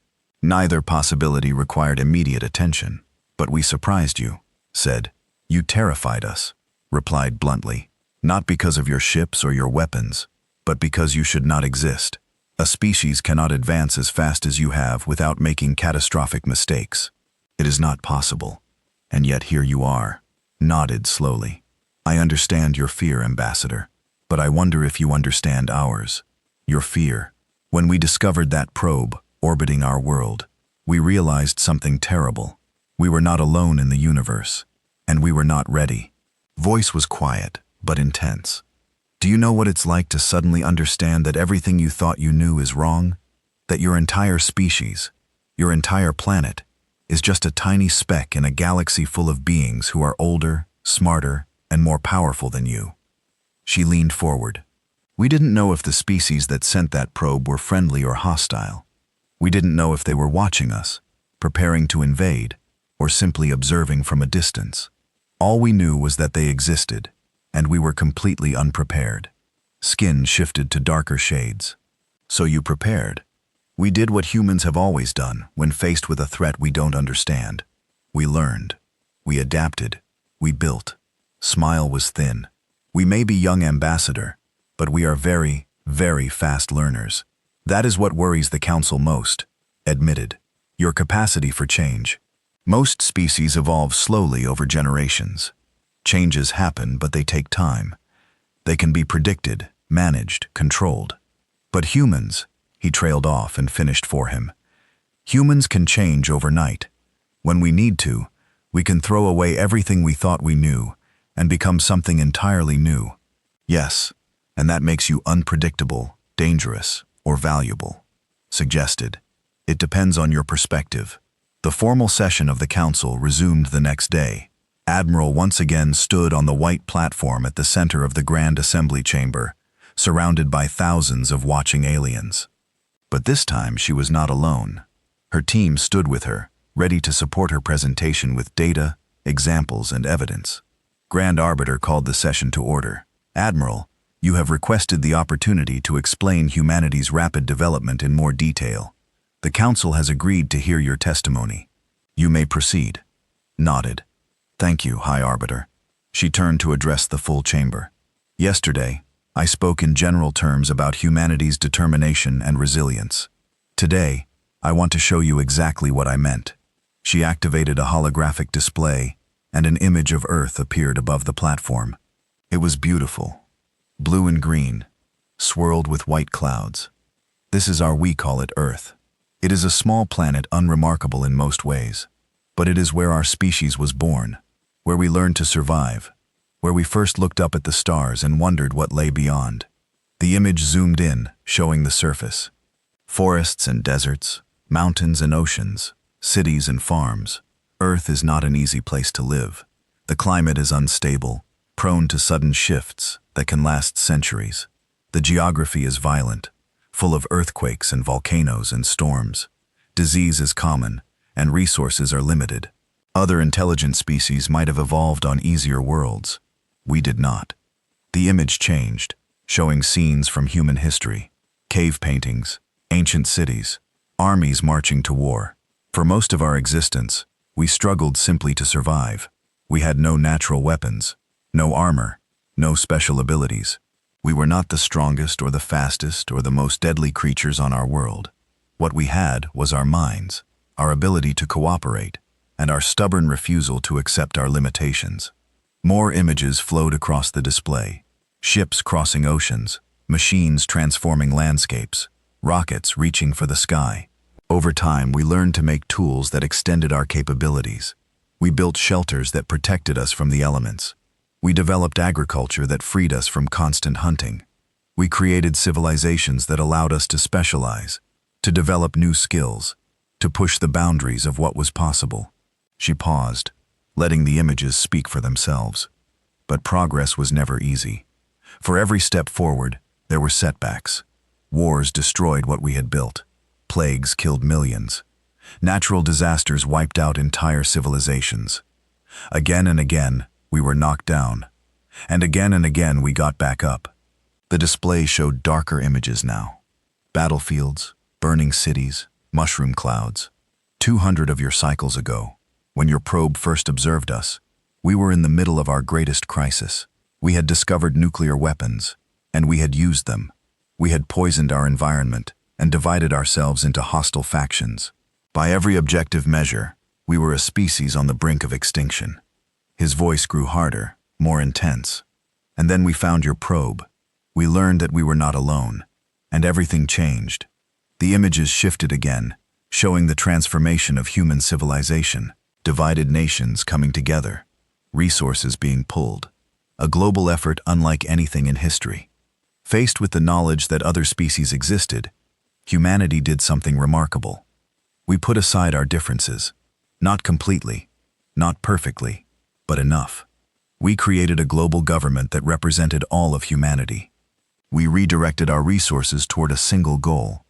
Neither possibility required immediate attention, but we surprised you," said. "You terrified us," replied bluntly, "not because of your ships or your weapons, but because you should not exist. A species cannot advance as fast as you have without making catastrophic mistakes. It is not possible. And yet here you are." Nodded slowly. "I understand your fear, Ambassador, but I wonder if you understand ours. Your fear. When we discovered that probe orbiting our world, we realized something terrible. We were not alone in the universe, and we were not ready." Voice was quiet, but intense. "Do you know what it's like to suddenly understand that everything you thought you knew is wrong? That your entire species, your entire planet, is just a tiny speck in a galaxy full of beings who are older, smarter, and more powerful than you?" She leaned forward. "We didn't know if the species that sent that probe were friendly or hostile. We didn't know if they were watching us, preparing to invade, or simply observing from a distance. All we knew was that they existed, and we were completely unprepared." Skin shifted to darker shades. "So you prepared. We did what humans have always done when faced with a threat we don't understand. We learned. We adapted. We built." Smile was thin. "We may be young, Ambassador, but we are very, very fast learners. That is what worries the Council most," admitted. "Your capacity for change. Most species evolve slowly over generations. Changes happen, but they take time. They can be predicted, managed, controlled. But humans," he trailed off and finished for him, "humans can change overnight. When we need to, we can throw away everything we thought we knew and become something entirely new. Yes, and that makes you unpredictable, dangerous, or valuable," suggested. "It depends on your perspective." The formal session of the Council resumed the next day. Admiral once again stood on the white platform at the center of the Grand Assembly Chamber, surrounded by thousands of watching aliens. But this time she was not alone. Her team stood with her, ready to support her presentation with data, examples, and evidence. Grand Arbiter called the session to order. "Admiral, you have requested the opportunity to explain humanity's rapid development in more detail. The Council has agreed to hear your testimony. You may proceed." Nodded. "Thank you, High Arbiter." She turned to address the full chamber. "Yesterday, I spoke in general terms about humanity's determination and resilience. Today, I want to show you exactly what I meant." She activated a holographic display, and an image of Earth appeared above the platform. It was beautiful, blue and green, swirled with white clouds. "This is we call it Earth. It is a small planet unremarkable in most ways, but it is where our species was born, where we learned to survive, where we first looked up at the stars and wondered what lay beyond." The image zoomed in, showing the surface. Forests and deserts, mountains and oceans, cities and farms. Earth is not an easy place to live. The climate is unstable, prone to sudden shifts that can last centuries. The geography is violent, full of earthquakes and volcanoes and storms. Disease is common, and resources are limited. Other intelligent species might have evolved on easier worlds. We did not. The image changed, showing scenes from human history, cave paintings, ancient cities, armies marching to war. For most of our existence, we struggled simply to survive. We had no natural weapons, no armor, no special abilities. We were not the strongest or the fastest or the most deadly creatures on our world. What we had was our minds, our ability to cooperate, and our stubborn refusal to accept our limitations. More images flowed across the display. Ships crossing oceans, machines transforming landscapes, rockets reaching for the sky. Over time, we learned to make tools that extended our capabilities. We built shelters that protected us from the elements. We developed agriculture that freed us from constant hunting. We created civilizations that allowed us to specialize, to develop new skills, to push the boundaries of what was possible. She paused, letting the images speak for themselves. But progress was never easy. For every step forward, there were setbacks. Wars destroyed what we had built. Plagues killed millions. Natural disasters wiped out entire civilizations. Again and again, we were knocked down. And again we got back up. The display showed darker images now. Battlefields, burning cities, mushroom clouds. 200 of your cycles ago, when your probe first observed us, we were in the middle of our greatest crisis. We had discovered nuclear weapons, and we had used them. We had poisoned our environment and divided ourselves into hostile factions. By every objective measure, we were a species on the brink of extinction. His voice grew harder, more intense. And then we found your probe. We learned that we were not alone, and everything changed. The images shifted again, showing the transformation of human civilization, divided nations coming together, resources being pulled. A global effort unlike anything in history. Faced with the knowledge that other species existed, humanity did something remarkable. We put aside our differences. Not completely, not perfectly, but enough. We created a global government that represented all of humanity. We redirected our resources toward a single goal,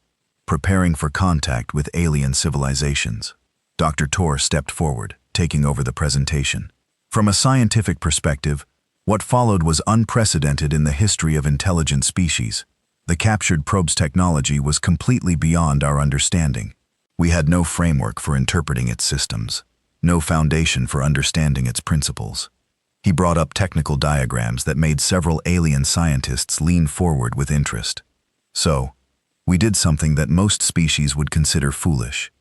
preparing for contact with alien civilizations. Dr. Tor stepped forward, taking over the presentation. From a scientific perspective, what followed was unprecedented in the history of intelligent species. The captured probe's technology was completely beyond our understanding. We had no framework for interpreting its systems, no foundation for understanding its principles. He brought up technical diagrams that made several alien scientists lean forward with interest. So, we did something that most species would consider foolish.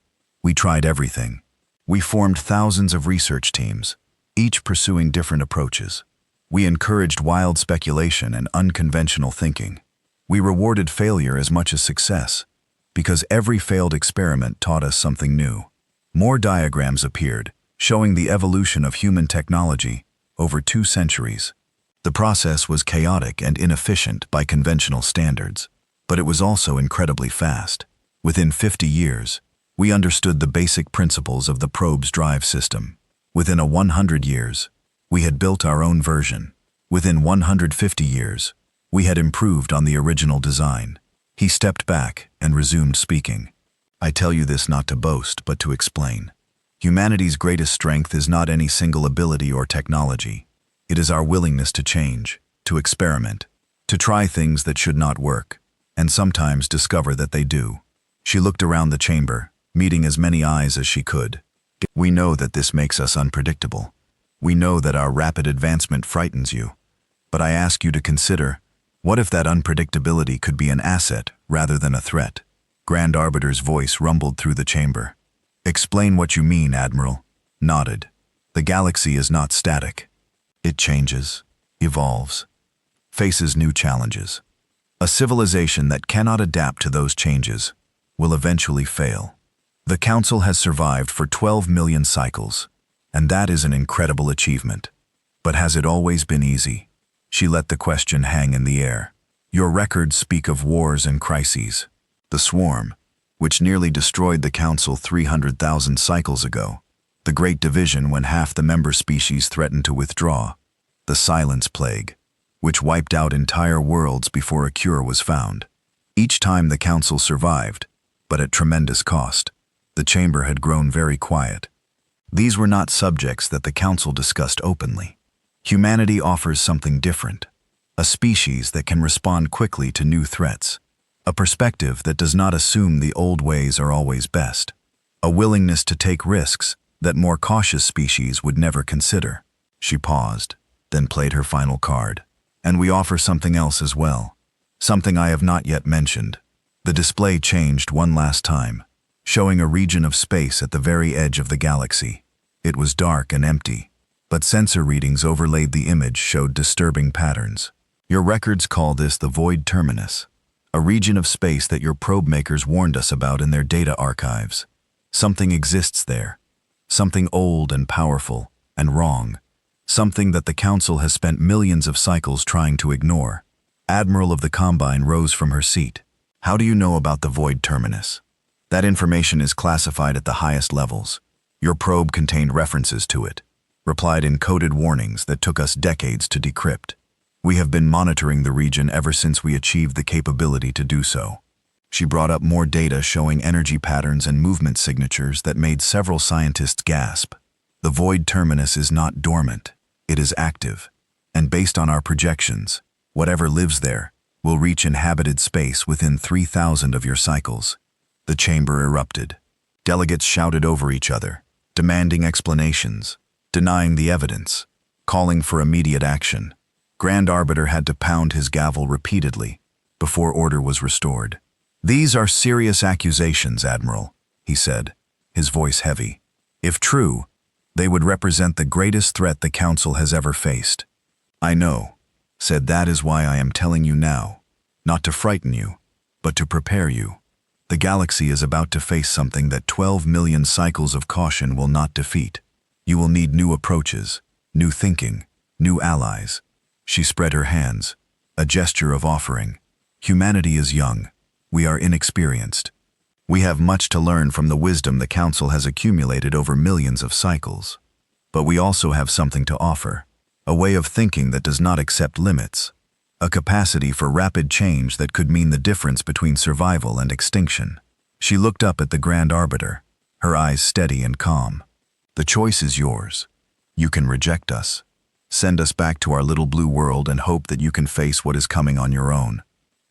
We tried everything. We formed thousands of research teams, each pursuing different approaches. We encouraged wild speculation and unconventional thinking. We rewarded failure as much as success, because every failed experiment taught us something new. More diagrams appeared, showing the evolution of human technology over 2 centuries. The process was chaotic and inefficient by conventional standards, but it was also incredibly fast. Within 50 years, we understood the basic principles of the probe's drive system. Within 100 years, we had built our own version. Within 150 years, we had improved on the original design. He stepped back and resumed speaking. I tell you this not to boast, but to explain. Humanity's greatest strength is not any single ability or technology. It is our willingness to change, to experiment, to try things that should not work, and sometimes discover that they do. She looked around the chamber, meeting as many eyes as she could. We know that this makes us unpredictable. We know that our rapid advancement frightens you. But I ask you to consider, what if that unpredictability could be an asset rather than a threat? Grand Arbiter's voice rumbled through the chamber. Explain what you mean, Admiral. Nodded. The galaxy is not static. It changes, evolves, faces new challenges. A civilization that cannot adapt to those changes will eventually fail. The Council has survived for 12 million cycles, and that is an incredible achievement. But has it always been easy? She let the question hang in the air. Your records speak of wars and crises. The Swarm, which nearly destroyed the Council 300,000 cycles ago, The Great Division when half the member species threatened to withdraw. The Silence Plague, which wiped out entire worlds before a cure was found. Each time the Council survived, but at tremendous cost. The chamber had grown very quiet. These were not subjects that the Council discussed openly. Humanity offers something different. A species that can respond quickly to new threats. A perspective that does not assume the old ways are always best. A willingness to take risks that more cautious species would never consider. She paused, then played her final card. And we offer something else as well. Something I have not yet mentioned. The display changed one last time, showing a region of space at the very edge of the galaxy. It was dark and empty, but sensor readings overlaid the image showed disturbing patterns. Your records call this the Void Terminus, a region of space that your probe makers warned us about in their data archives. Something exists there. Something old and powerful and wrong. Something that the Council has spent millions of cycles trying to ignore. Admiral of the Combine rose from her seat. How do you know about the Void Terminus? That information is classified at the highest levels. Your probe contained references to it, replied in coded warnings that took us decades to decrypt. We have been monitoring the region ever since we achieved the capability to do so. She brought up more data showing energy patterns and movement signatures that made several scientists gasp. The Void Terminus is not dormant, it is active. And based on our projections, whatever lives there will reach inhabited space within 3,000 of your cycles. The chamber erupted. Delegates shouted over each other, demanding explanations, denying the evidence, calling for immediate action. Grand Arbiter had to pound his gavel repeatedly before order was restored. These are serious accusations, Admiral, he said, his voice heavy. If true, they would represent the greatest threat the Council has ever faced. I know, said that is why I am telling you now, not to frighten you, but to prepare you. The galaxy is about to face something that 12 million cycles of caution will not defeat. You will need new approaches, new thinking, new allies. She spread her hands, a gesture of offering. Humanity is young. We are inexperienced. We have much to learn from the wisdom the Council has accumulated over millions of cycles. But we also have something to offer. A way of thinking that does not accept limits. A capacity for rapid change that could mean the difference between survival and extinction. She looked up at the Grand Arbiter, her eyes steady and calm. The choice is yours. You can reject us. Send us back to our little blue world and hope that you can face what is coming on your own.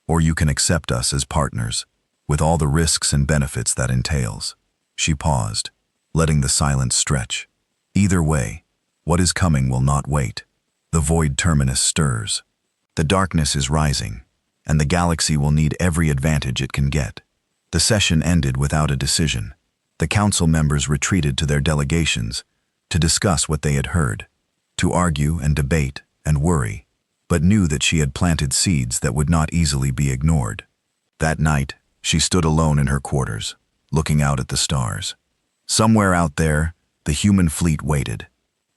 Or you can accept us as partners, with all the risks and benefits that entails. She paused, letting the silence stretch. Either way, what is coming will not wait. The Void Terminus stirs. The darkness is rising, and the galaxy will need every advantage it can get. The session ended without a decision. The Council members retreated to their delegations to discuss what they had heard, to argue and debate and worry, but knew that she had planted seeds that would not easily be ignored. That night, she stood alone in her quarters, looking out at the stars. Somewhere out there, the human fleet waited.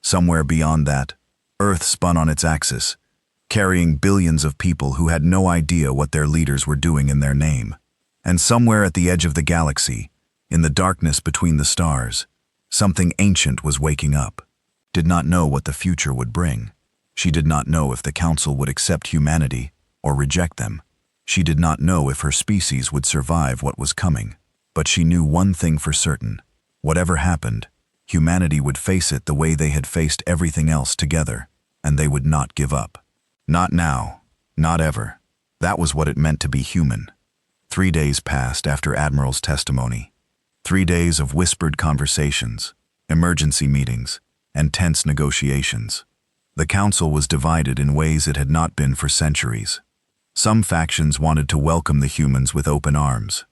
Somewhere beyond that, Earth spun on its axis, carrying billions of people who had no idea what their leaders were doing in their name. And somewhere at the edge of the galaxy, in the darkness between the stars, something ancient was waking up, did not know what the future would bring. She did not know if the Council would accept humanity or reject them. She did not know if her species would survive what was coming. But she knew one thing for certain. Whatever happened, humanity would face it the way they had faced everything else together, and they would not give up. Not now, not ever. That was what it meant to be human. 3 days passed after Admiral's testimony. 3 days of whispered conversations, emergency meetings, and tense negotiations. The Council was divided in ways it had not been for centuries. Some factions wanted to welcome the humans with open arms.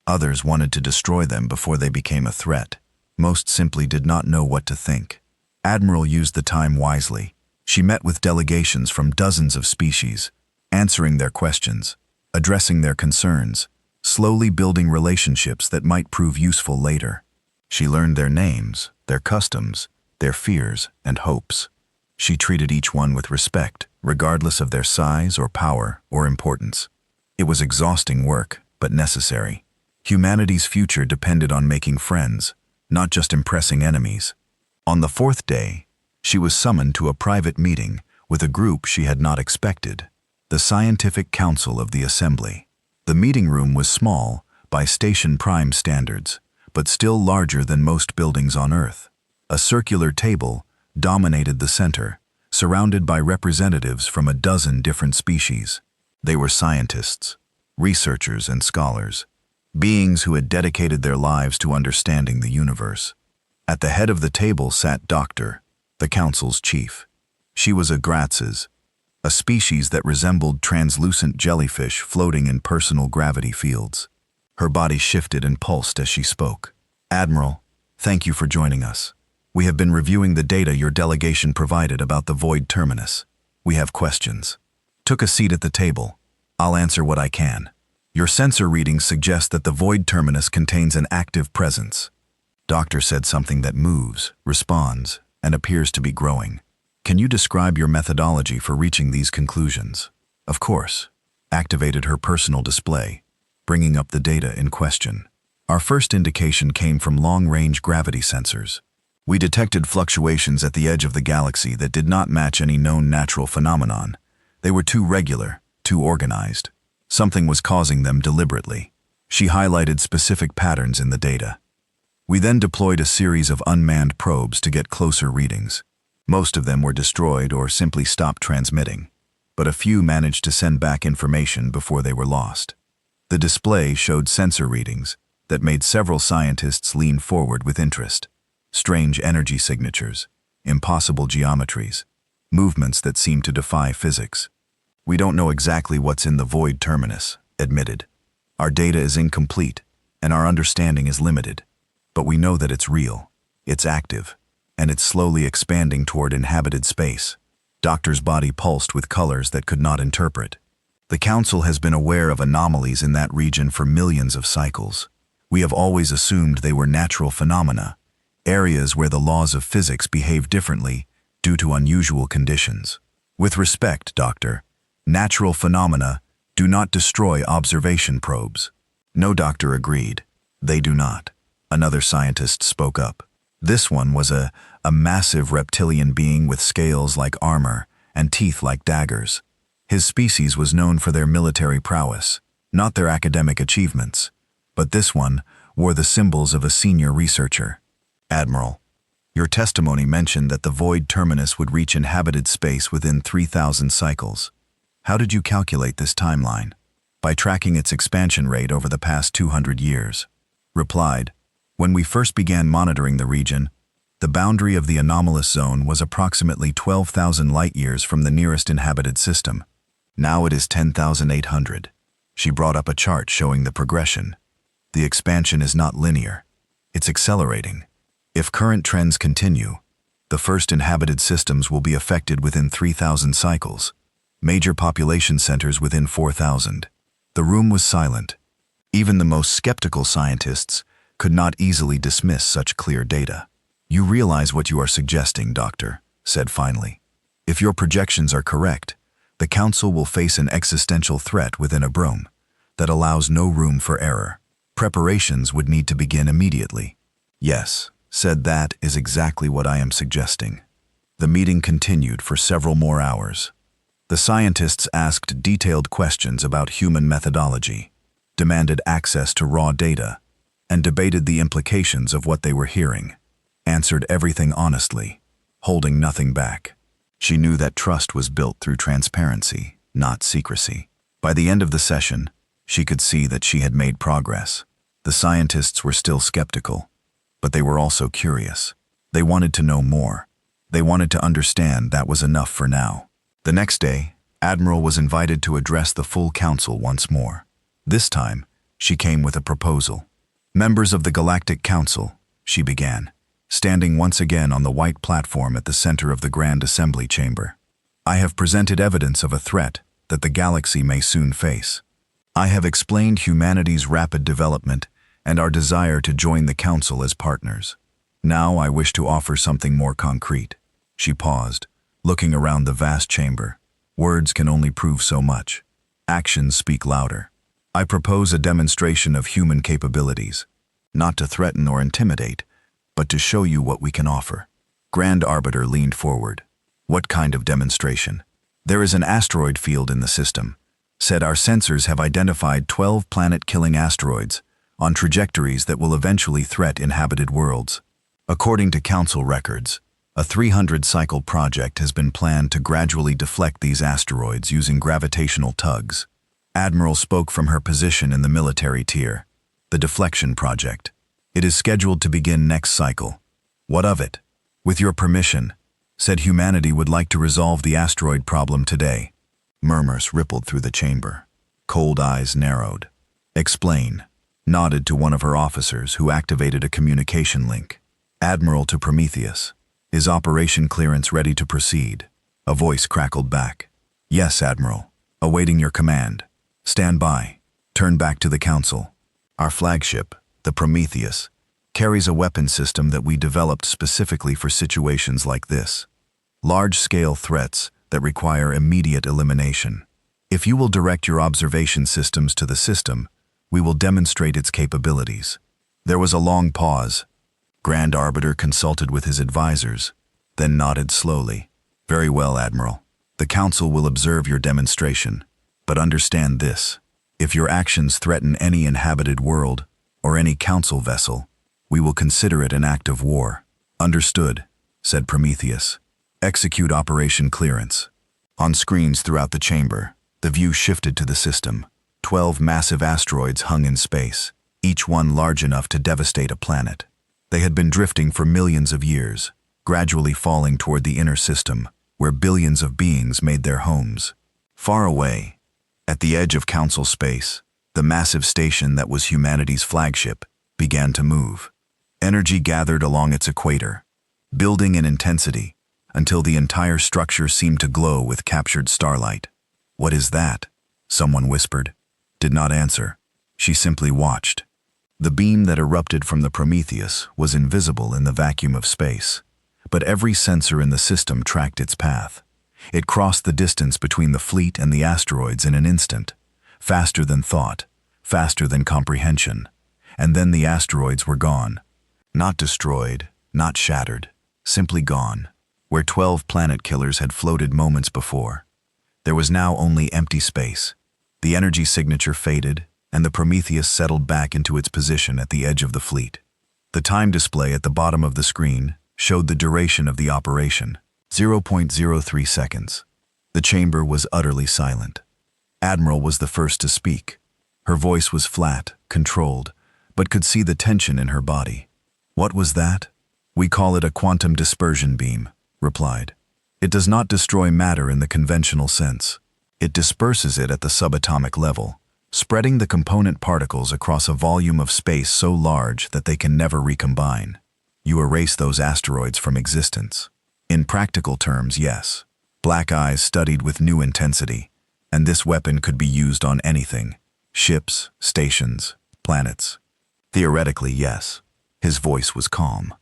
Others wanted to destroy them before they became a threat. Most simply did not know what to think. Admiral used the time wisely. She met with delegations from dozens of species, answering their questions, addressing their concerns, slowly building relationships that might prove useful later. She learned their names, their customs, their fears and hopes. She treated each one with respect, regardless of their size or power or importance. It was exhausting work, but necessary. Humanity's future depended on making friends, not just impressing enemies. On the fourth day, she was summoned to a private meeting with a group she had not expected, the Scientific Council of the Assembly. The meeting room was small by Station Prime standards, but still larger than most buildings on Earth. A circular table dominated the center, surrounded by representatives from a dozen different species. They were scientists, researchers, and scholars, beings who had dedicated their lives to understanding the universe. At the head of the table sat Doctor, the council's chief. She was a Gratzes, a species that resembled translucent jellyfish floating in personal gravity fields. Her body shifted and pulsed as she spoke. "Admiral, thank you for joining us. We have been reviewing the data your delegation provided about the void terminus. We have questions." "Took a seat at the table. I'll answer what I can. Your sensor readings suggest that the void terminus contains an active presence." Doctor said something that moves, responds, and appears to be growing. "Can you describe your methodology for reaching these conclusions?" "Of course." Activated her personal display, bringing up the data in question. "Our first indication came from long-range gravity sensors. We detected fluctuations at the edge of the galaxy that did not match any known natural phenomenon. They were too regular, too organized. Something was causing them deliberately." She highlighted specific patterns in the data. "We then deployed a series of unmanned probes to get closer readings. Most of them were destroyed or simply stopped transmitting, but a few managed to send back information before they were lost. The display showed sensor readings that made several scientists lean forward with interest. Strange energy signatures, impossible geometries, movements that seemed to defy physics. "We don't know exactly what's in the void terminus," admitted. "Our data is incomplete, and our understanding is limited. But we know that it's real, it's active, and it's slowly expanding toward inhabited space." Doctor's body pulsed with colors that could not interpret. "The Council has been aware of anomalies in that region for millions of cycles. We have always assumed they were natural phenomena, areas where the laws of physics behave differently due to unusual conditions. With respect, Doctor, natural phenomena do not destroy observation probes." "No," Doctor agreed. "They do not." Another scientist spoke up. This one was a massive reptilian being with scales like armor and teeth like daggers. His species was known for their military prowess, not their academic achievements. But this one wore the symbols of a senior researcher. "Admiral, your testimony mentioned that the void terminus would reach inhabited space within 3,000 cycles. How did you calculate this timeline?" "By tracking its expansion rate over the past 200 years. Replied, "When we first began monitoring the region, the boundary of the anomalous zone was approximately 12,000 light-years from the nearest inhabited system. Now it is 10,800. She brought up a chart showing the progression. "The expansion is not linear. It's accelerating. If current trends continue, the first inhabited systems will be affected within 3,000 cycles, major population centers within 4,000. The room was silent. Even the most skeptical scientists could not easily dismiss such clear data. "You realize what you are suggesting," Doctor said finally. "If your projections are correct, the Council will face an existential threat within a broom that allows no room for error. Preparations would need to begin immediately." "Yes," said, "that is exactly what I am suggesting." The meeting continued for several more hours. The scientists asked detailed questions about human methodology, demanded access to raw data, and debated the implications of what they were hearing. Answered everything honestly, holding nothing back. She knew that trust was built through transparency, not secrecy. By the end of the session, she could see that she had made progress. The scientists were still skeptical, but they were also curious. They wanted to know more. They wanted to understand that was enough for now. The next day, Admiral was invited to address the full council once more. This time, she came with a proposal. "Members of the Galactic Council," she began, standing once again on the white platform at the center of the Grand Assembly Chamber. "I have presented evidence of a threat that the galaxy may soon face. I have explained humanity's rapid development and our desire to join the Council as partners. Now I wish to offer something more concrete." She paused, looking around the vast chamber. Words can only prove so much. Actions speak louder. "I propose a demonstration of human capabilities, not to threaten or intimidate, but to show you what we can offer. Grand Arbiter leaned forward. What kind of demonstration? There is an asteroid field in the system. Said our sensors have identified 12 planet-killing asteroids on trajectories that will eventually threat inhabited worlds. According to Council records, a 300-cycle project has been planned to gradually deflect these asteroids using gravitational tugs. Admiral spoke from her position in the military tier. The deflection project. It is scheduled to begin next cycle. What of it? With your permission, said humanity would like to resolve the asteroid problem today. Murmurs rippled through the chamber. Cold eyes narrowed. Explain. Nodded to one of her officers who activated a communication link. Admiral to Prometheus. Is operation clearance ready to proceed? A voice crackled back. Yes, Admiral. Awaiting your command. Stand by. Turn back to the Council. Our flagship, the Prometheus, carries a weapon system that we developed specifically for situations like this. Large-scale threats that require immediate elimination. If you will direct your observation systems to the system, we will demonstrate its capabilities. There was a long pause. Grand Arbiter consulted with his advisors, then nodded slowly. Very well, Admiral. The Council will observe your demonstration. But understand this. If your actions threaten any inhabited world or any Council vessel, we will consider it an act of war. Understood, said Prometheus. Execute operation clearance. On screens throughout the chamber, the view shifted to the system. 12 massive asteroids hung in space, each one large enough to devastate a planet. They had been drifting for millions of years, gradually falling toward the inner system, where billions of beings made their homes. Far away, at the edge of Council space, the massive station that was humanity's flagship began to move. Energy gathered along its equator, building in intensity, until the entire structure seemed to glow with captured starlight. What is that? Someone whispered. Did not answer. She simply watched. The beam that erupted from the Prometheus was invisible in the vacuum of space, but every sensor in the system tracked its path. It crossed the distance between the fleet and the asteroids in an instant, faster than thought, faster than comprehension. And then the asteroids were gone. Not destroyed, not shattered, simply gone. Where 12 planet killers had floated moments before, there was now only empty space. The energy signature faded, and the Prometheus settled back into its position at the edge of the fleet. The time display at the bottom of the screen showed the duration of the operation, 0.03 seconds. The chamber was utterly silent. Admiral was the first to speak. Her voice was flat, controlled, but could see the tension in her body. What was that? We call it a quantum dispersion beam, replied. It does not destroy matter in the conventional sense. It disperses it at the subatomic level, spreading the component particles across a volume of space so large that they can never recombine. You erase those asteroids from existence. In practical terms, yes. Black eyes studied with new intensity, and this weapon could be used on anything. Ships, stations, planets. Theoretically, yes. His voice was calm.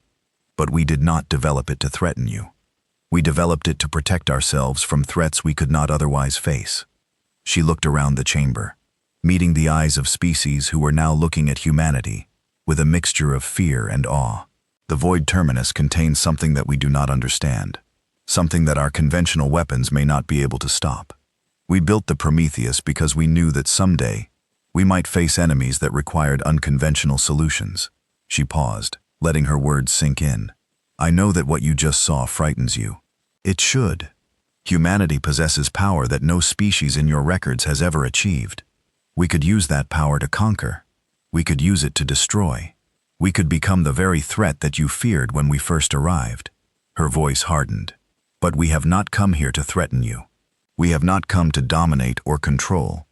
But we did not develop it to threaten you. We developed it to protect ourselves from threats we could not otherwise face. She looked around the chamber, meeting the eyes of species who were now looking at humanity with a mixture of fear and awe. The void terminus contains something that we do not understand, something that our conventional weapons may not be able to stop. We built the Prometheus because we knew that someday we might face enemies that required unconventional solutions. She paused, letting her words sink in. I know that what you just saw frightens you. It should. Humanity possesses power that no species in your records has ever achieved. We could use that power to conquer. We could use it to destroy. We could become the very threat that you feared when we first arrived. Her voice hardened. But we have not come here to threaten you. We have not come to dominate or control.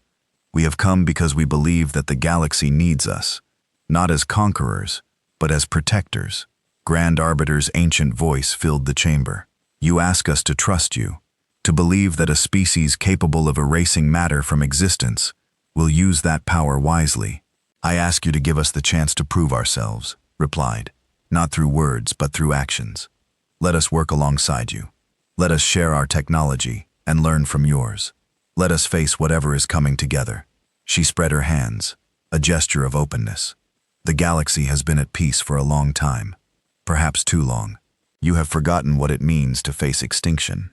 We have come because we believe that the galaxy needs us, not as conquerors, but as protectors. Grand Arbiter's ancient voice filled the chamber. You ask us to trust you, to believe that a species capable of erasing matter from existence will use that power wisely. I ask you to give us the chance to prove ourselves, replied, not through words but through actions. Let us work alongside you. Let us share our technology and learn from yours. Let us face whatever is coming together. She spread her hands, a gesture of openness. The galaxy has been at peace for a long time. Perhaps too long. You have forgotten what it means to face extinction.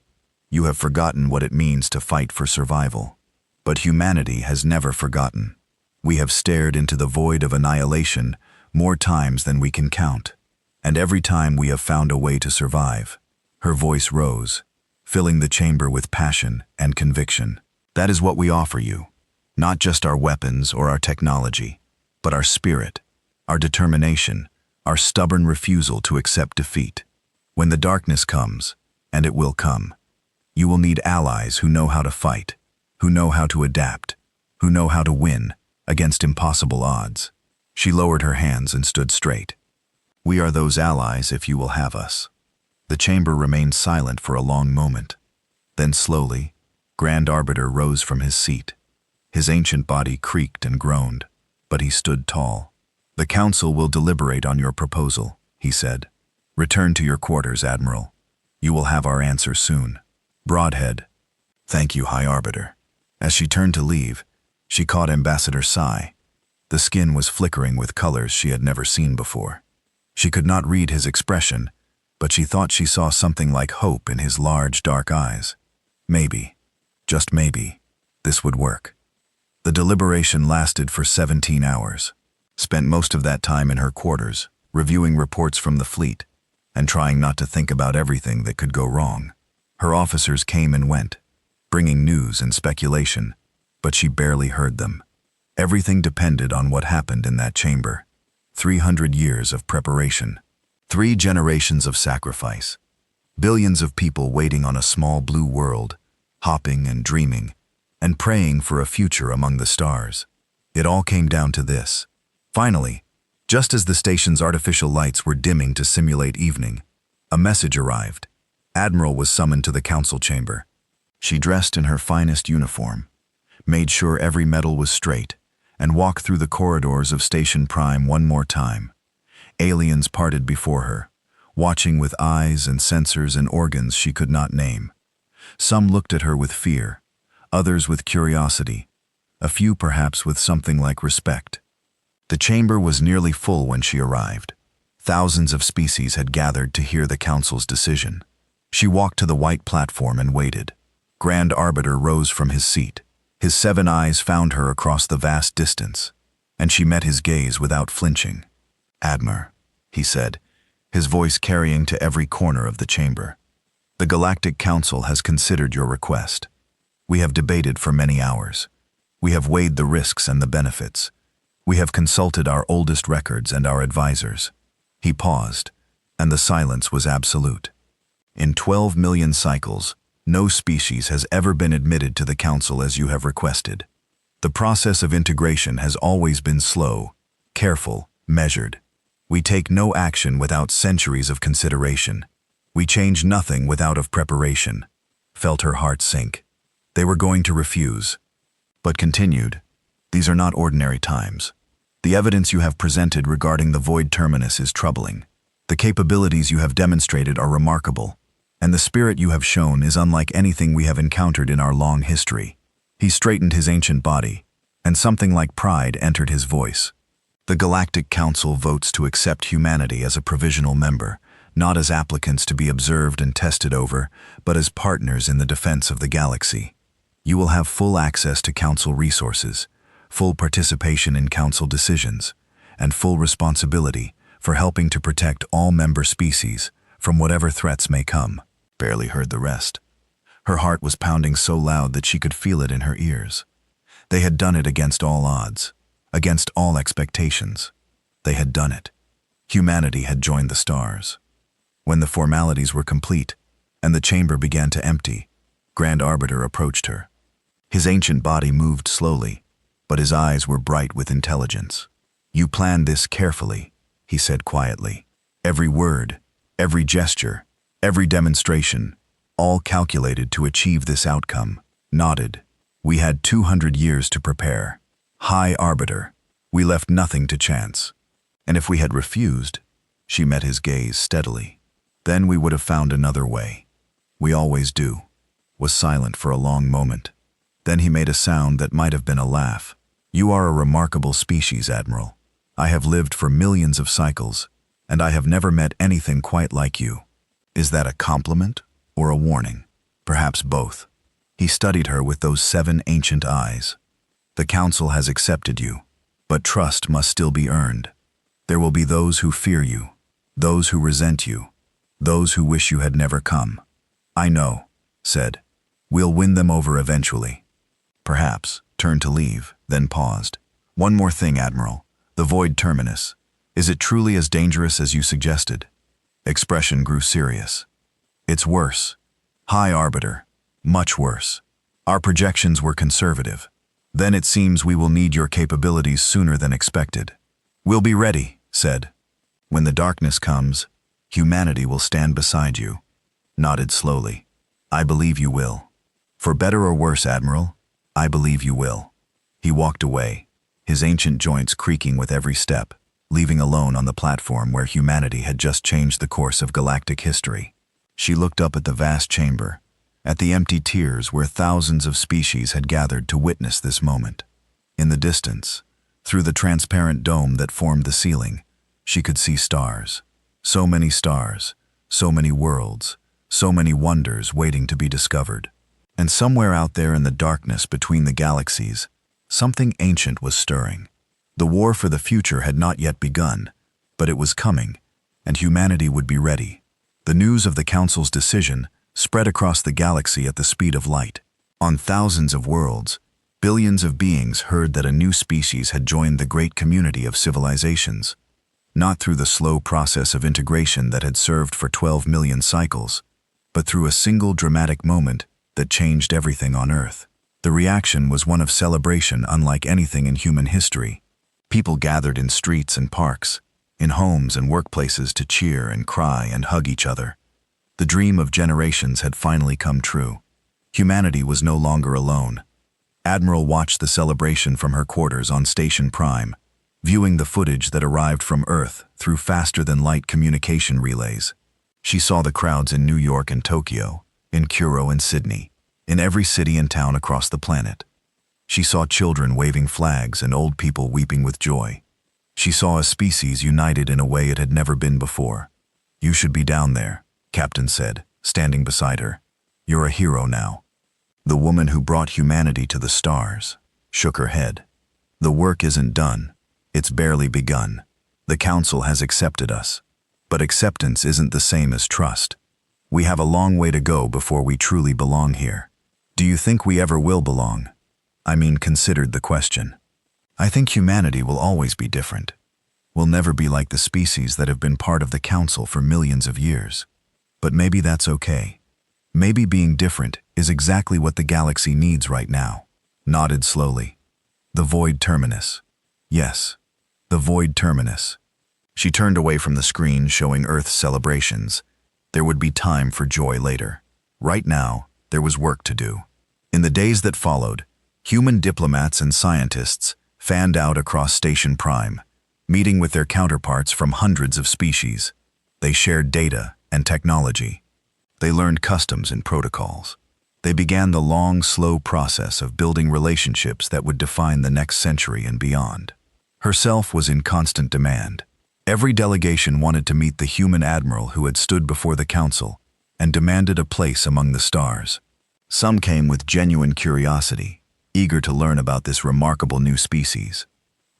You have forgotten what it means to fight for survival. But humanity has never forgotten. We have stared into the void of annihilation more times than we can count. And every time we have found a way to survive. Her voice rose, filling the chamber with passion and conviction. That is what we offer you. Not just our weapons or our technology, but our spirit, our determination, our stubborn refusal to accept defeat. When the darkness comes, and it will come, you will need allies who know how to fight, who know how to adapt, who know how to win against impossible odds. She lowered her hands and stood straight. We are those allies if you will have us. The chamber remained silent for a long moment. Then slowly, Grand Arbiter rose from his seat. His ancient body creaked and groaned, but he stood tall. The council will deliberate on your proposal, he said. Return to your quarters, Admiral. You will have our answer soon. Broadhead. Thank you, High Arbiter. As she turned to leave, she caught Ambassador Sai. The skin was flickering with colors she had never seen before. She could not read his expression, but she thought she saw something like hope in his large, dark eyes. Maybe, just maybe, this would work. The deliberation lasted for 17 hours. Spent most of that time in her quarters, reviewing reports from the fleet, and trying not to think about everything that could go wrong. Her officers came and went, bringing news and speculation, but she barely heard them. Everything depended on what happened in that chamber. 300 years of preparation. 3 generations of sacrifice. Billions of people waiting on a small blue world, hopping and dreaming, and praying for a future among the stars. It all came down to this. Finally, just as the station's artificial lights were dimming to simulate evening, a message arrived. Admiral was summoned to the council chamber. She dressed in her finest uniform, made sure every medal was straight, and walked through the corridors of Station Prime one more time. Aliens parted before her, watching with eyes and sensors and organs she could not name. Some looked at her with fear, others with curiosity, a few perhaps with something like respect. The chamber was nearly full when she arrived. Thousands of species had gathered to hear the council's decision. She walked to the white platform and waited. Grand Arbiter rose from his seat. His 7 eyes found her across the vast distance, and she met his gaze without flinching. Admir, he said, his voice carrying to every corner of the chamber. The Galactic Council has considered your request. We have debated for many hours. We have weighed the risks and the benefits. We have consulted our oldest records and our advisors. He paused, and the silence was absolute. In 12 million cycles, no species has ever been admitted to the Council as you have requested. The process of integration has always been slow, careful, measured. We take no action without centuries of consideration. We change nothing without of preparation. Felt her heart sink. They were going to refuse, but continued. These are not ordinary times. The evidence you have presented regarding the void terminus is troubling. The capabilities you have demonstrated are remarkable, and the spirit you have shown is unlike anything we have encountered in our long history. He straightened his ancient body, and something like pride entered his voice. The Galactic Council votes to accept humanity as a provisional member, not as applicants to be observed and tested over, but as partners in the defense of the galaxy. You will have full access to Council resources, full participation in Council decisions, and full responsibility for helping to protect all member species from whatever threats may come. Barely heard the rest. Her heart was pounding so loud that she could feel it in her ears. They had done it against all odds, against all expectations. They had done it. Humanity had joined the stars. When the formalities were complete, and the chamber began to empty, Grand Arbiter approached her. His ancient body moved slowly, but his eyes were bright with intelligence. You planned this carefully, he said quietly. Every word, every gesture, every demonstration, all calculated to achieve this outcome. Nodded. We had 200 years to prepare. High Arbiter, we left nothing to chance. And if we had refused, she met his gaze steadily. Then we would have found another way. We always do. Was silent for a long moment. Then he made a sound that might have been a laugh. You are a remarkable species, Admiral. I have lived for millions of cycles, and I have never met anything quite like you. Is that a compliment or a warning? Perhaps both. He studied her with those 7 ancient eyes. The council has accepted you, but trust must still be earned. There will be those who fear you, those who resent you, those who wish you had never come. I know, said. We'll win them over eventually. Perhaps, turned to leave, then paused. One more thing, Admiral. The void terminus. Is it truly as dangerous as you suggested? Expression grew serious. It's worse. High Arbiter. Much worse. Our projections were conservative. Then it seems we will need your capabilities sooner than expected. We'll be ready, said. When the darkness comes, humanity will stand beside you. Nodded slowly. I believe you will. For better or worse, Admiral, I believe you will. He walked away, his ancient joints creaking with every step, leaving alone on the platform where humanity had just changed the course of galactic history. She looked up at the vast chamber, at the empty tiers where thousands of species had gathered to witness this moment. In the distance, through the transparent dome that formed the ceiling, she could see stars. So many stars, so many worlds, so many wonders waiting to be discovered. And somewhere out there in the darkness between the galaxies, something ancient was stirring. The war for the future had not yet begun, but it was coming, and humanity would be ready. The news of the Council's decision spread across the galaxy at the speed of light. On thousands of worlds, billions of beings heard that a new species had joined the great community of civilizations. Not through the slow process of integration that had served for 12 million cycles, but through a single dramatic moment that changed everything on Earth. The reaction was one of celebration unlike anything in human history. People gathered in streets and parks, in homes and workplaces to cheer and cry and hug each other. The dream of generations had finally come true. Humanity was no longer alone. Admiral watched the celebration from her quarters on Station Prime, viewing the footage that arrived from Earth through faster-than-light communication relays. She saw the crowds in New York and Tokyo, in Cairo and Sydney, in every city and town across the planet. She saw children waving flags and old people weeping with joy. She saw a species united in a way it had never been before. You should be down there, Captain said, standing beside her. You're a hero now. The woman who brought humanity to the stars shook her head. The work isn't done. It's barely begun. The Council has accepted us. But acceptance isn't the same as trust. We have a long way to go before we truly belong here. Do you think we ever will belong? I mean, considered the question. I think humanity will always be different. We'll never be like the species that have been part of the Council for millions of years. But maybe that's okay. Maybe being different is exactly what the galaxy needs right now. Nodded slowly. The void terminus. Yes, the void terminus. She turned away from the screen showing Earth's celebrations. There would be time for joy later. Right now, there was work to do. In the days that followed, human diplomats and scientists fanned out across Station Prime, meeting with their counterparts from hundreds of species. They shared data and technology. They learned customs and protocols. They began the long, slow process of building relationships that would define the next century and beyond. Herself was in constant demand. Every delegation wanted to meet the human admiral who had stood before the Council and demanded a place among the stars. Some came with genuine curiosity, eager to learn about this remarkable new species.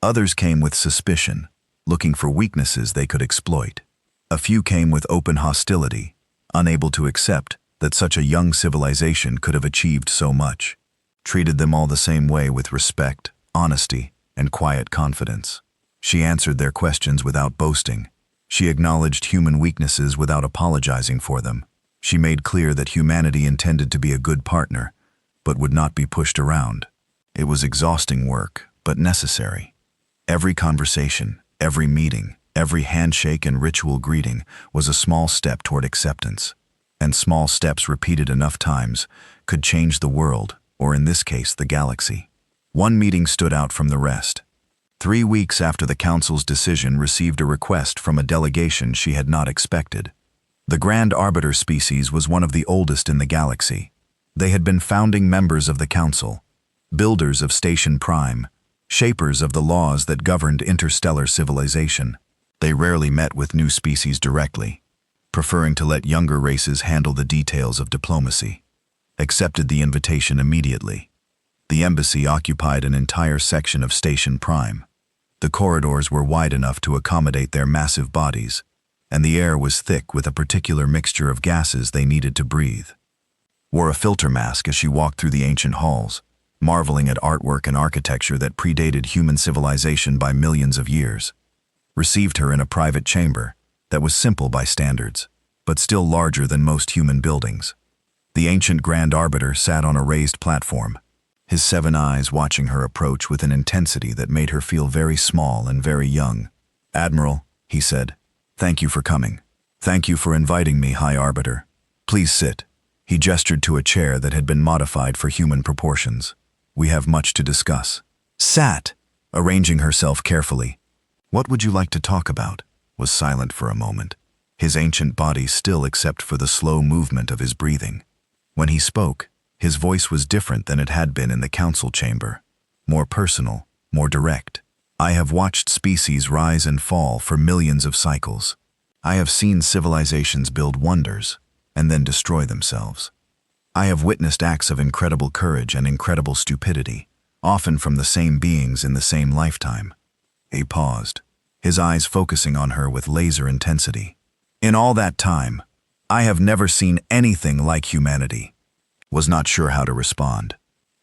Others came with suspicion, looking for weaknesses they could exploit. A few came with open hostility, unable to accept that such a young civilization could have achieved so much. Treated them all the same way with respect, honesty, and quiet confidence. She answered their questions without boasting. She acknowledged human weaknesses without apologizing for them. She made clear that humanity intended to be a good partner, but would not be pushed around. It was exhausting work, but necessary. Every conversation, every meeting, every handshake and ritual greeting was a small step toward acceptance. And small steps repeated enough times could change the world, or in this case, the galaxy. One meeting stood out from the rest. 3 weeks after the Council's decision received a request from a delegation she had not expected. The Grand Arbiter species was one of the oldest in the galaxy. They had been founding members of the Council, builders of Station Prime, shapers of the laws that governed interstellar civilization. They rarely met with new species directly. preferring to let younger races handle the details of diplomacy. Accepted the invitation immediately. The embassy occupied an entire section of Station Prime. The corridors were wide enough to accommodate their massive bodies, and the air was thick with a particular mixture of gases they needed to breathe. Wore a filter mask as she walked through the ancient halls, marveling at artwork and architecture that predated human civilization by millions of years. Received her in a private chamber that was simple by standards, but still larger than most human buildings. The ancient Grand Arbiter sat on a raised platform, his 7 eyes watching her approach with an intensity that made her feel very small and very young. "Admiral," he said, "thank you for coming. Thank you for inviting me, High Arbiter. Please sit." He gestured to a chair that had been modified for human proportions. "We have much to discuss." Sat, arranging herself carefully. "What would you like to talk about?" Was silent for a moment, his ancient body still except for the slow movement of his breathing. When he spoke, his voice was different than it had been in the council chamber. More personal, more direct. "I have watched species rise and fall for millions of cycles. I have seen civilizations build wonders and then destroy themselves. I have witnessed acts of incredible courage and incredible stupidity, often from the same beings in the same lifetime." He paused, his eyes focusing on her with laser intensity. "In all that time, I have never seen anything like humanity." Was not sure how to respond,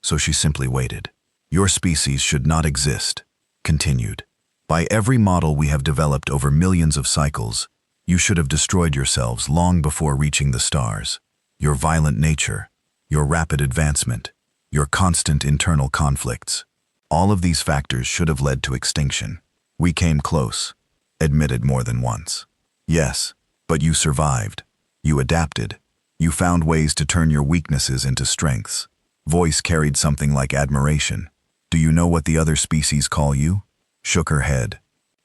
so she simply waited. "Your species should not exist," continued. "By every model we have developed over millions of cycles, you should have destroyed yourselves long before reaching the stars. Your violent nature, your rapid advancement, your constant internal conflicts, all of these factors should have led to extinction. We came close, admitted more than once. Yes, but you survived. You adapted. You found ways to turn your weaknesses into strengths." Voice carried something like admiration. "Do you know what the other species call you?" Shook her head.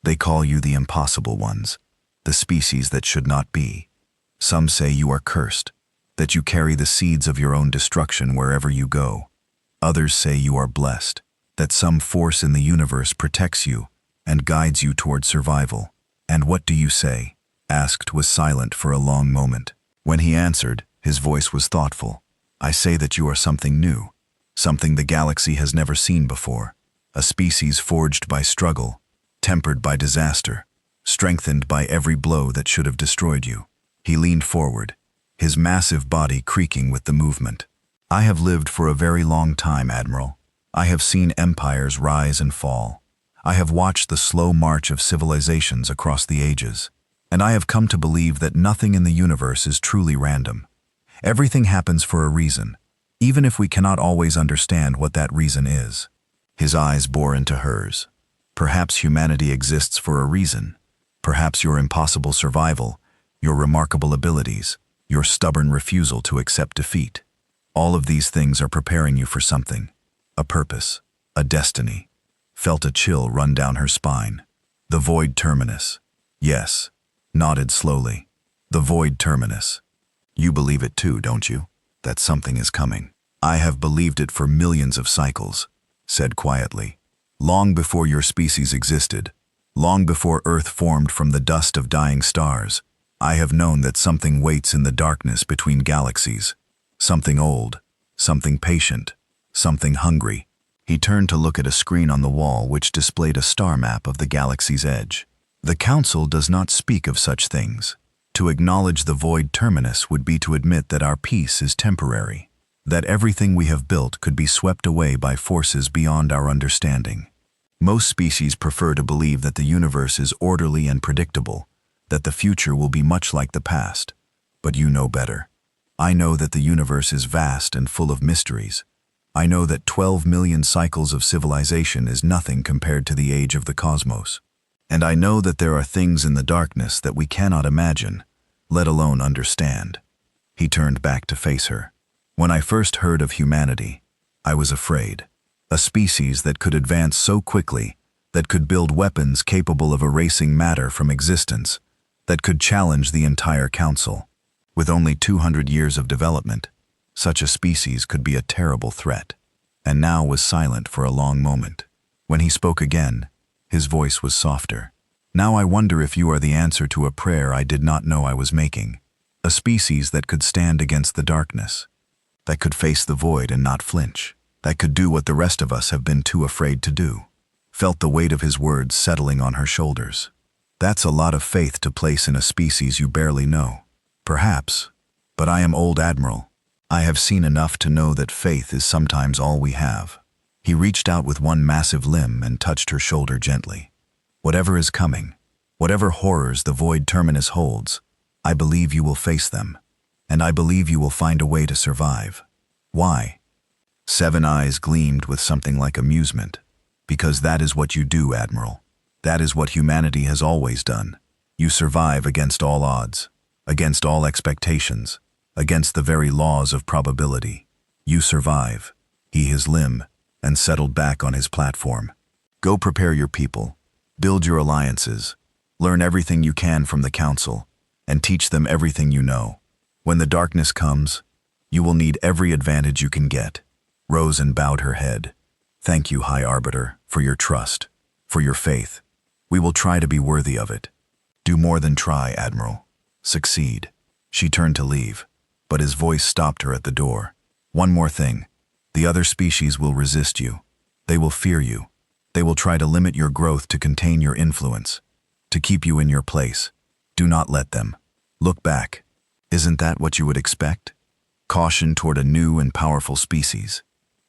"They call you the impossible ones, the species that should not be. Some say you are cursed, that you carry the seeds of your own destruction wherever you go. Others say you are blessed, that some force in the universe protects you and guides you toward survival. And what do you say?" Asked was silent for a long moment. When he answered, his voice was thoughtful. "I say that you are something new, something the galaxy has never seen before, a species forged by struggle, tempered by disaster, strengthened by every blow that should have destroyed you." He leaned forward, his massive body creaking with the movement. "I have lived for a very long time, Admiral. I have seen empires rise and fall. I have watched the slow march of civilizations across the ages. And I have come to believe that nothing in the universe is truly random. Everything happens for a reason, even if we cannot always understand what that reason is." His eyes bore into hers. "Perhaps humanity exists for a reason. Perhaps your impossible survival, your remarkable abilities, your stubborn refusal to accept defeat. All of these things are preparing you for something. A purpose, a destiny." Felt a chill run down her spine. "The void terminus." "Yes." Nodded slowly. "The void terminus. You believe it too, don't you? That something is coming." "I have believed it for millions of cycles," said quietly. "Long before your species existed, long before Earth formed from the dust of dying stars, I have known that something waits in the darkness between galaxies. Something old, something patient, something hungry." He turned to look at a screen on the wall which displayed a star map of the galaxy's edge. "The Council does not speak of such things. To acknowledge the void terminus would be to admit that our peace is temporary, that everything we have built could be swept away by forces beyond our understanding. Most species prefer to believe that the universe is orderly and predictable, that the future will be much like the past. But you know better. I know that the universe is vast and full of mysteries. I know that 12 million cycles of civilization is nothing compared to the age of the cosmos. And I know that there are things in the darkness that we cannot imagine, let alone understand." He turned back to face her. "When I first heard of humanity, I was afraid. A species that could advance so quickly, that could build weapons capable of erasing matter from existence, that could challenge the entire council. With only 200 years of development, such a species could be a terrible threat." And now was silent for a long moment. When he spoke again, his voice was softer. Now I wonder if you are the answer to a prayer I did not know I was making. A species that could stand against the darkness, that could face the void and not flinch, that could do what the rest of us have been too afraid to do. Felt the weight of his words settling on her shoulders. That's a lot of faith to place in a species you barely know. Perhaps, but I am old Admiral. I have seen enough to know that faith is sometimes all we have. He reached out with one massive limb and touched her shoulder gently. Whatever is coming, whatever horrors the void terminus holds, I believe you will face them, and I believe you will find a way to survive. Why? Seven eyes gleamed with something like amusement. Because that is what you do, Admiral. That is what humanity has always done. You survive against all odds, against all expectations, against the very laws of probability. You survive. He his limb, and settled back on his platform. Go prepare your people, build your alliances, learn everything you can from the Council, and teach them everything you know. When the darkness comes, you will need every advantage you can get. Rosen bowed her head. Thank you, High Arbiter, for your trust, for your faith. We will try to be worthy of it. Do more than try, Admiral. Succeed. She turned to leave, but his voice stopped her at the door. One more thing. The other species will resist you. They will fear you. They will try to limit your growth to contain your influence, to keep you in your place. Do not let them. Look back. Isn't that what you would expect? Caution toward a new and powerful species.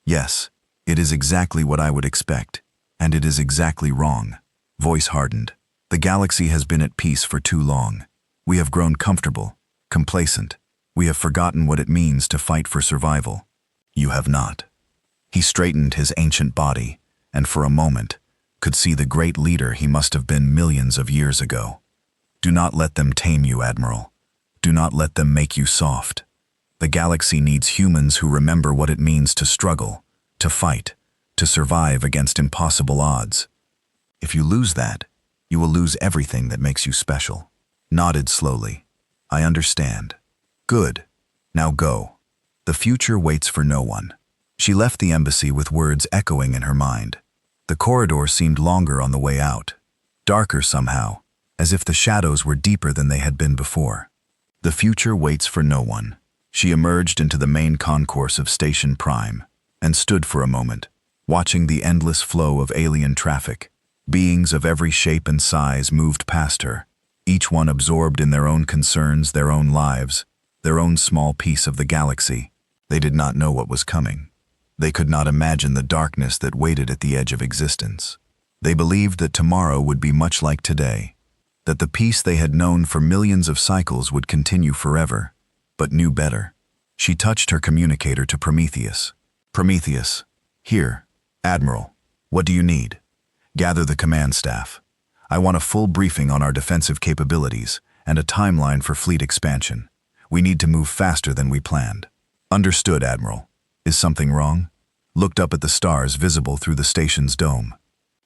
Yes, it is exactly what I would expect, and it is exactly wrong. Voice hardened. The galaxy has been at peace for too long. We have grown comfortable, complacent. We have forgotten what it means to fight for survival. You have not. He straightened his ancient body, and for a moment, could see the great leader he must have been millions of years ago. Do not let them tame you, Admiral. Do not let them make you soft. The galaxy needs humans who remember what it means to struggle, to fight, to survive against impossible odds. If you lose that, you will lose everything that makes you special. Nodded slowly. I understand. Good. Now go. The future waits for no one. She left the embassy with words echoing in her mind. The corridor seemed longer on the way out, darker somehow, as if the shadows were deeper than they had been before. The future waits for no one. She emerged into the main concourse of Station Prime and stood for a moment, watching the endless flow of alien traffic. Beings of every shape and size moved past her, each one absorbed in their own concerns, their own lives, their own small piece of the galaxy. They did not know what was coming. They could not imagine the darkness that waited at the edge of existence. They believed that tomorrow would be much like today, that the peace they had known for millions of cycles would continue forever, but knew better. She touched her communicator to Prometheus. Prometheus, here, Admiral, what do you need? Gather the command staff. I want a full briefing on our defensive capabilities and a timeline for fleet expansion. We need to move faster than we planned. Understood, Admiral. Is something wrong? Looked up at the stars visible through the station's dome.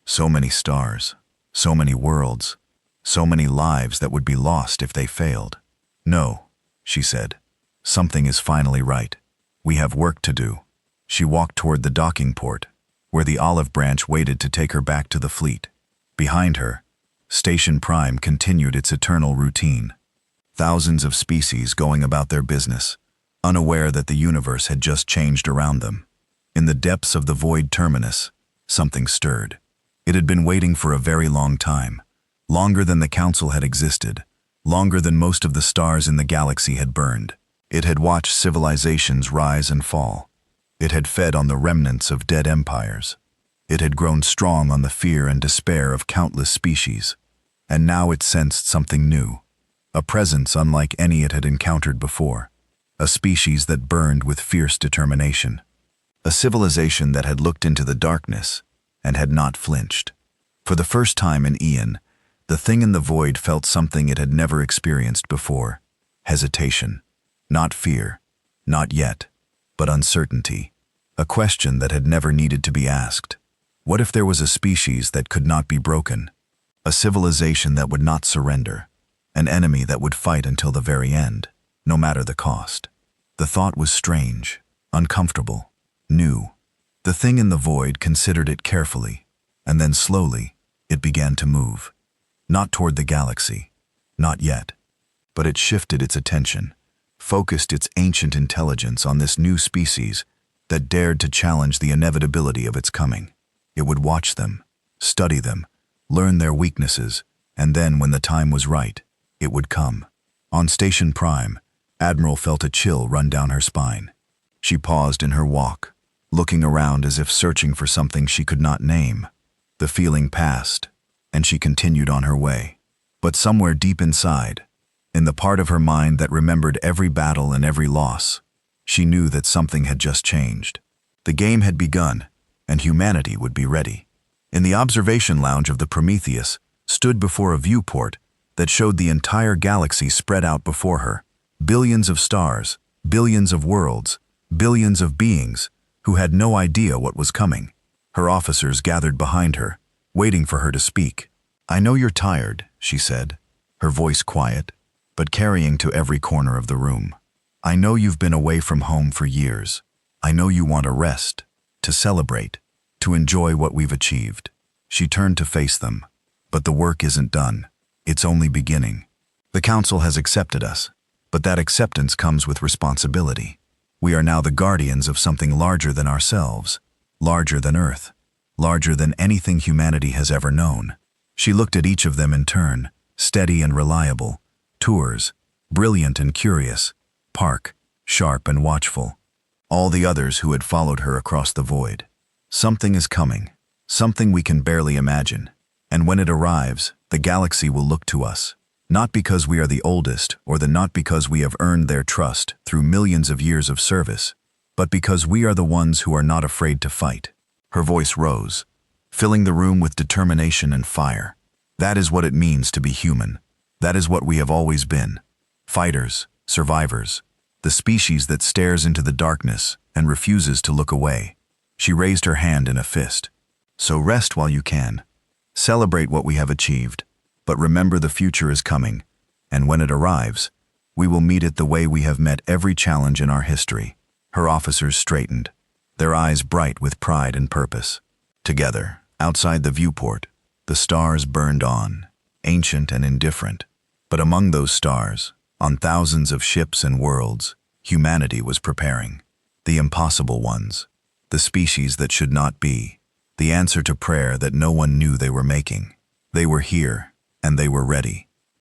So many stars, so many worlds, so many lives that would be lost if they failed. No, she said. Something is finally right. We have work to do. She walked toward the docking port, where the olive branch waited to take her back to the fleet. Behind her, Station Prime continued its eternal routine. Thousands of species going about their business, unaware that the universe had just changed around them. In the depths of the void terminus, something stirred. It had been waiting for a very long time, longer than the Council had existed, longer than most of the stars in the galaxy had burned. It had watched civilizations rise and fall. It had fed on the remnants of dead empires. It had grown strong on the fear and despair of countless species. And now it sensed something new, a presence unlike any it had encountered before, a species that burned with fierce determination, a civilization that had looked into the darkness and had not flinched. For the first time in Ian, the thing in the void felt something it had never experienced before: hesitation. Not fear, not yet, but uncertainty. A question that had never needed to be asked. What if there was a species that could not be broken? A civilization that would not surrender? An enemy that would fight until the very end, no matter the cost? The thought was strange, uncomfortable, new. The thing in the void considered it carefully, and then slowly, it began to move. Not toward the galaxy. Not yet. But it shifted its attention, focused its ancient intelligence on this new species that dared to challenge the inevitability of its coming. It would watch them, study them, learn their weaknesses, and then, when the time was right, it would come. On Station Prime, Admiral felt a chill run down her spine. She paused in her walk, looking around as if searching for something she could not name. The feeling passed, and she continued on her way. But somewhere deep inside, in the part of her mind that remembered every battle and every loss, she knew that something had just changed. The game had begun, and humanity would be ready. In the observation lounge of the Prometheus, stood before a viewport that showed the entire galaxy spread out before her. Billions of stars, billions of worlds, billions of beings who had no idea what was coming. Her officers gathered behind her, waiting for her to speak. "I know you're tired," she said, her voice quiet, but carrying to every corner of the room. "I know you've been away from home for years. I know you want a rest, to celebrate, to enjoy what we've achieved." She turned to face them. "But the work isn't done. It's only beginning. The Council has accepted us, but that acceptance comes with responsibility. We are now the guardians of something larger than ourselves, larger than Earth, larger than anything humanity has ever known." She looked at each of them in turn, steady and reliable, Tours, brilliant and curious, Park, sharp and watchful. All the others who had followed her across the void. "Something is coming, something we can barely imagine. And when it arrives, the galaxy will look to us. Not because we are the oldest, or not because we have earned their trust through millions of years of service, but because we are the ones who are not afraid to fight." Her voice rose, filling the room with determination and fire. "That is what it means to be human. That is what we have always been. Fighters, survivors, the species that stares into the darkness and refuses to look away." She raised her hand in a fist. "So rest while you can. Celebrate what we have achieved. But remember, the future is coming, and when it arrives, we will meet it the way we have met every challenge in our history." Her officers straightened, their eyes bright with pride and purpose. Together, outside the viewport, the stars burned on, ancient and indifferent. But among those stars, on thousands of ships and worlds, humanity was preparing. The impossible ones, the species that should not be, the answer to prayer that no one knew they were making. They were here, and they were ready.